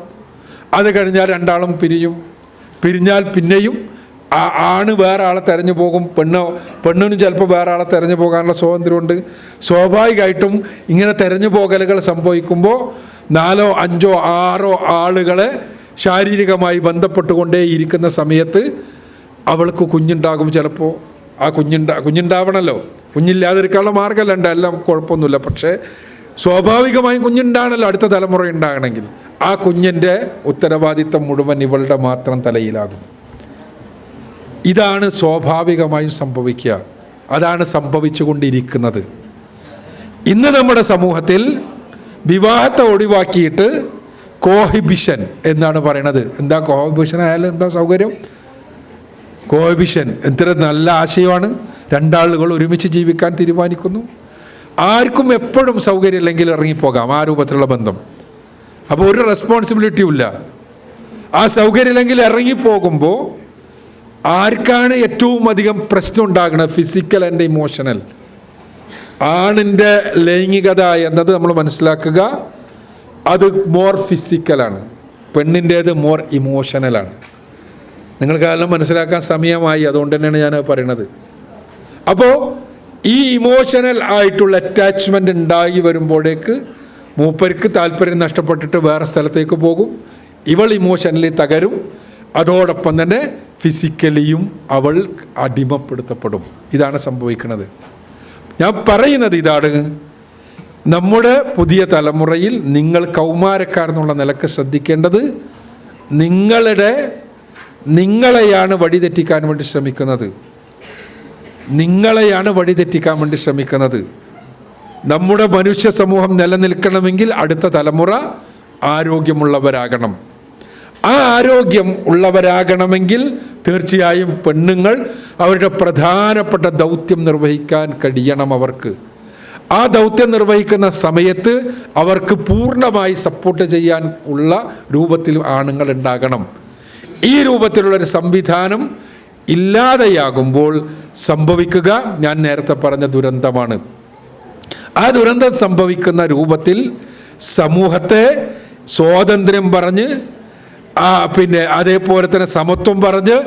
അത് കഴിഞ്ഞാൽ രണ്ടാളും പിരിഞ്ഞാൽ പിന്നെയും ആണ് വേറെ ആളെ തെരഞ്ഞു പോകും. പെണ്ണിനും ചിലപ്പോൾ വേറെ ആളെ തെരഞ്ഞു പോകാനുള്ള സ്വാതന്ത്ര്യമുണ്ട്. സ്വാഭാവികമായിട്ടും ഇങ്ങനെ തെരഞ്ഞു പോകലുകൾ സംഭവിക്കുമ്പോൾ 4, 5, 6 ആളുകളെ ശാരീരികമായി ഇരിക്കുന്ന സമയത്ത് അവൾക്ക് കുഞ്ഞുണ്ടാകും. ചിലപ്പോൾ ആ കുഞ്ഞുണ്ടാവണമല്ലോ, കുഞ്ഞില്ലാതിരിക്കാനുള്ള മാർഗ്ഗമല്ല, എല്ലാം കുഴപ്പമൊന്നുമില്ല. പക്ഷേ സ്വാഭാവികമായും കുഞ്ഞുണ്ടാകണമല്ലോ അടുത്ത തലമുറ ഉണ്ടാകണമെങ്കിൽ. ആ കുഞ്ഞിൻ്റെ ഉത്തരവാദിത്തം മുഴുവൻ ഇവളുടെ മാത്രം തലയിലാകും. ഇതാണ് സ്വാഭാവികമായും സംഭവിക്കുക. അതാണ് സംഭവിച്ചു കൊണ്ടിരിക്കുന്നത്. ഇന്ന് നമ്മുടെ സമൂഹത്തിൽ വിവാഹത്തെ ഒഴിവാക്കിയിട്ട് കോഹിബിഷൻ എന്നാണ് പറയണത്. എന്താ കോഹിബിഷൻ ആയാലും എന്താ സൗകര്യം? കോഹിബിഷൻ എത്ര നല്ല ആശയമാണ്. രണ്ടാളുകൾ ഒരുമിച്ച് ജീവിക്കാൻ തീരുമാനിക്കുന്നു. ആർക്കും എപ്പോഴും സൗകര്യമില്ലെങ്കിൽ ഇറങ്ങിപ്പോകാം, ആ രൂപത്തിലുള്ള ബന്ധം. അപ്പോൾ ഒരു റെസ്പോൺസിബിലിറ്റിയും ഇല്ല. ആ സൗകര്യമില്ലെങ്കിൽ ഇറങ്ങിപ്പോകുമ്പോൾ ആർക്കാണ് ഏറ്റവും അധികം പ്രശ്നം ഉണ്ടാകുന്നത്? Physical and emotional. ആണിൻ്റെ ലൈംഗികത എന്നത് നമ്മൾ മനസ്സിലാക്കുക, അത് മോർ ഫിസിക്കലാണ്, പെണ്ണിൻ്റേത് മോർ ഇമോഷണലാണ്. നിങ്ങൾക്കെല്ലാം മനസ്സിലാക്കാൻ സമയമായി, അതുകൊണ്ട് തന്നെയാണ് ഞാൻ പറയുന്നത്. അപ്പോൾ ഈ ഇമോഷണൽ ആയിട്ടുള്ള അറ്റാച്ച്മെൻ്റ് ഉണ്ടായി വരുമ്പോഴേക്ക് മൂപ്പർക്ക് താല്പര്യം നഷ്ടപ്പെട്ടിട്ട് വേറെ സ്ഥലത്തേക്ക് പോകും. ഇവൾ ഇമോഷണലി തകരും. അതോടൊപ്പം തന്നെ ഫിസിക്കലിയും അവൾ അടിമപ്പെടുത്തപ്പെടും. ഇതാണ് സംഭവിക്കുന്നത്. ഞാൻ പറയുന്നത് ഇതാണ്, നമ്മുടെ പുതിയ തലമുറയിൽ നിങ്ങൾ കൗമാരക്കാരെന്നുള്ള നിലക്ക് ശ്രദ്ധിക്കേണ്ടത്, നിങ്ങളെയാണ് വഴിതെറ്റിക്കാൻ വേണ്ടി ശ്രമിക്കുന്നത്. നമ്മുടെ മനുഷ്യ സമൂഹം നിലനിൽക്കണമെങ്കിൽ അടുത്ത തലമുറ ആരോഗ്യമുള്ളവരാകണം. ആ ആരോഗ്യം ഉള്ളവരാകണമെങ്കിൽ തീർച്ചയായും പെണ്ണുങ്ങൾ അവരുടെ പ്രധാനപ്പെട്ട ദൗത്യം നിർവഹിക്കാൻ കഴിയണം. അവർക്ക് ആ ദൗത്യം നിർവഹിക്കുന്ന സമയത്ത് അവർക്ക് പൂർണ്ണമായി സപ്പോർട്ട് ചെയ്യാൻ ഉള്ള രൂപത്തിൽ ആണുങ്ങൾ ഉണ്ടാകണം. ഈ രൂപത്തിലുള്ളൊരു സംവിധാനം ഇല്ലാതെയാകുമ്പോൾ സംഭവിക്കുക ഞാൻ നേരത്തെ പറഞ്ഞ ദുരന്തമാണ്. ആ ദുരന്തം സംഭവിക്കുന്ന രൂപത്തിൽ സമൂഹത്തെ സ്വാതന്ത്ര്യം പറഞ്ഞ് പിന്നെ അതേപോലെ തന്നെ സമത്വം പറഞ്ഞ്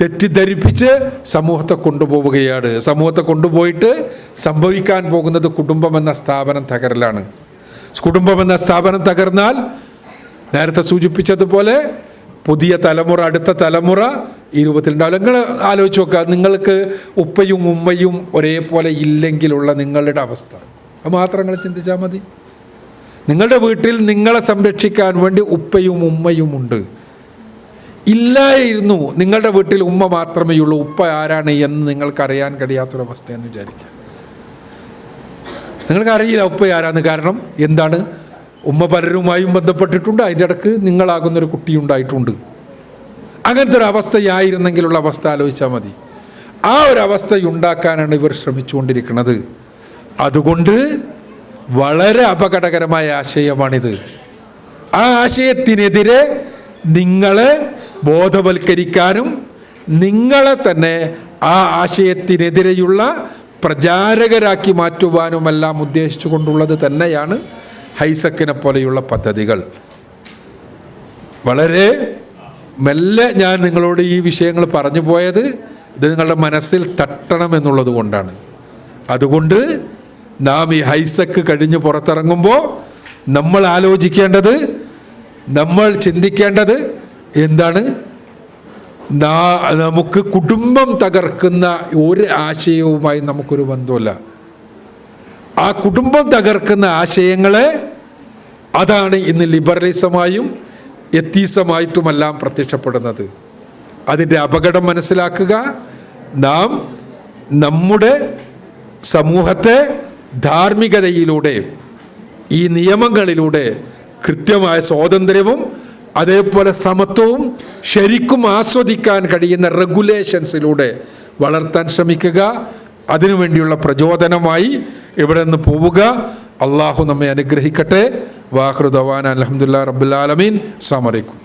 തെറ്റിദ്ധരിപ്പിച്ച് സമൂഹത്തെ കൊണ്ടുപോവുകയാണ്. സമൂഹത്തെ കൊണ്ടുപോയിട്ട് സംഭവിക്കാൻ പോകുന്നത് കുടുംബം എന്ന സ്ഥാപനം തകരലാണ്. കുടുംബം എന്ന സ്ഥാപനം തകർന്നാൽ നേരത്തെ സൂചിപ്പിച്ചതുപോലെ പുതിയ തലമുറ, അടുത്ത തലമുറ ഈ രൂപത്തിലുണ്ടാവില്ല. നിങ്ങൾ ആലോചിച്ച് നോക്കുക, നിങ്ങൾക്ക് ഉപ്പയും ഉമ്മയും ഒരേപോലെ ഇല്ലെങ്കിലുള്ള നിങ്ങളുടെ അവസ്ഥ അത് മാത്രം നിങ്ങൾ ചിന്തിച്ചാൽ മതി. നിങ്ങളുടെ വീട്ടിൽ നിങ്ങളെ സംരക്ഷിക്കാൻ വേണ്ടി ഉപ്പയും ഉമ്മയും ഉണ്ട്. ഇല്ലായിരുന്നു നിങ്ങളുടെ വീട്ടിൽ ഉമ്മ മാത്രമേ ഉള്ളൂ, ഉപ്പ ആരാണ് എന്ന് നിങ്ങൾക്കറിയാൻ കഴിയാത്തൊരവസ്ഥയെന്ന് വിചാരിക്കുക. നിങ്ങൾക്കറിയില്ല ഉപ്പ ആരാന്ന്. കാരണം എന്താണ്? ഉമ്മ പലരുമായും ബന്ധപ്പെട്ടിട്ടുണ്ട്, അതിൻ്റെ ഇടക്ക് നിങ്ങളാകുന്നൊരു കുട്ടിയുണ്ടായിട്ടുണ്ട്. അങ്ങനത്തെ ഒരു അവസ്ഥയായിരുന്നെങ്കിലുള്ള അവസ്ഥ ആലോചിച്ചാൽ മതി. ആ ഒരു അവസ്ഥയുണ്ടാക്കാനാണ് ഇവർ ശ്രമിച്ചുകൊണ്ടിരിക്കുന്നത്. അതുകൊണ്ട് വളരെ അപകടകരമായ ആശയമാണിത്. ആ ആശയത്തിനെതിരെ നിങ്ങളെ ബോധവൽക്കരിക്കാനും നിങ്ങളെ തന്നെ ആ ആശയത്തിനെതിരെയുള്ള പ്രചാരകരാക്കി മാറ്റുവാനുമെല്ലാം ഉദ്ദേശിച്ചു കൊണ്ടുള്ളത് തന്നെയാണ് ഹൈസക്കിനെ പോലെയുള്ള പദ്ധതികൾ. വളരെ മെല്ലെ ഞാൻ നിങ്ങളോട് ഈ വിഷയങ്ങൾ പറഞ്ഞു പോയത് ഇത് നിങ്ങളുടെ മനസ്സിൽ തട്ടണമെന്നുള്ളത് കൊണ്ടാണ്. അതുകൊണ്ട് നാം ഈ ഹൈസക്ക് കഴിഞ്ഞ് പുറത്തിറങ്ങുമ്പോൾ നമ്മൾ ആലോചിക്കേണ്ടത്, നമ്മൾ ചിന്തിക്കേണ്ടത് എന്താണ്? നമുക്ക് കുടുംബം തകർക്കുന്ന ഒരു ആശയവുമായി നമുക്കൊരു ബന്ധമില്ല. ആ കുടുംബം തകർക്കുന്ന ആശയങ്ങളെ അതാണ് ഇന്ന് ലിബറലിസമായും എത്തീസമായിട്ടുമെല്ലാം പ്രത്യക്ഷപ്പെടുന്നത്. അതിൻ്റെ അപകടം മനസ്സിലാക്കുക. നാം നമ്മുടെ സമൂഹത്തെ ധാർമ്മികതയിലൂടെ, ഈ നിയമങ്ങളിലൂടെ കൃത്യമായ സ്വാതന്ത്ര്യവും അതേപോലെ സമത്വവും ശരിക്കും ആസ്വദിക്കാൻ കഴിയുന്ന റെഗുലേഷൻസിലൂടെ വളർത്താൻ ശ്രമിക്കുക. അതിനുവേണ്ടിയുള്ള പ്രചോദനമായി ഇവിടെ നിന്ന് പോവുക. അള്ളാഹു നമ്മെ അനുഗ്രഹിക്കട്ടെ. വാഖിറു ദഅവാന അൽഹംദുലില്ലാഹി റബ്ബിൽ ആലമീൻ. അസ്സലാമു അലൈക്കും.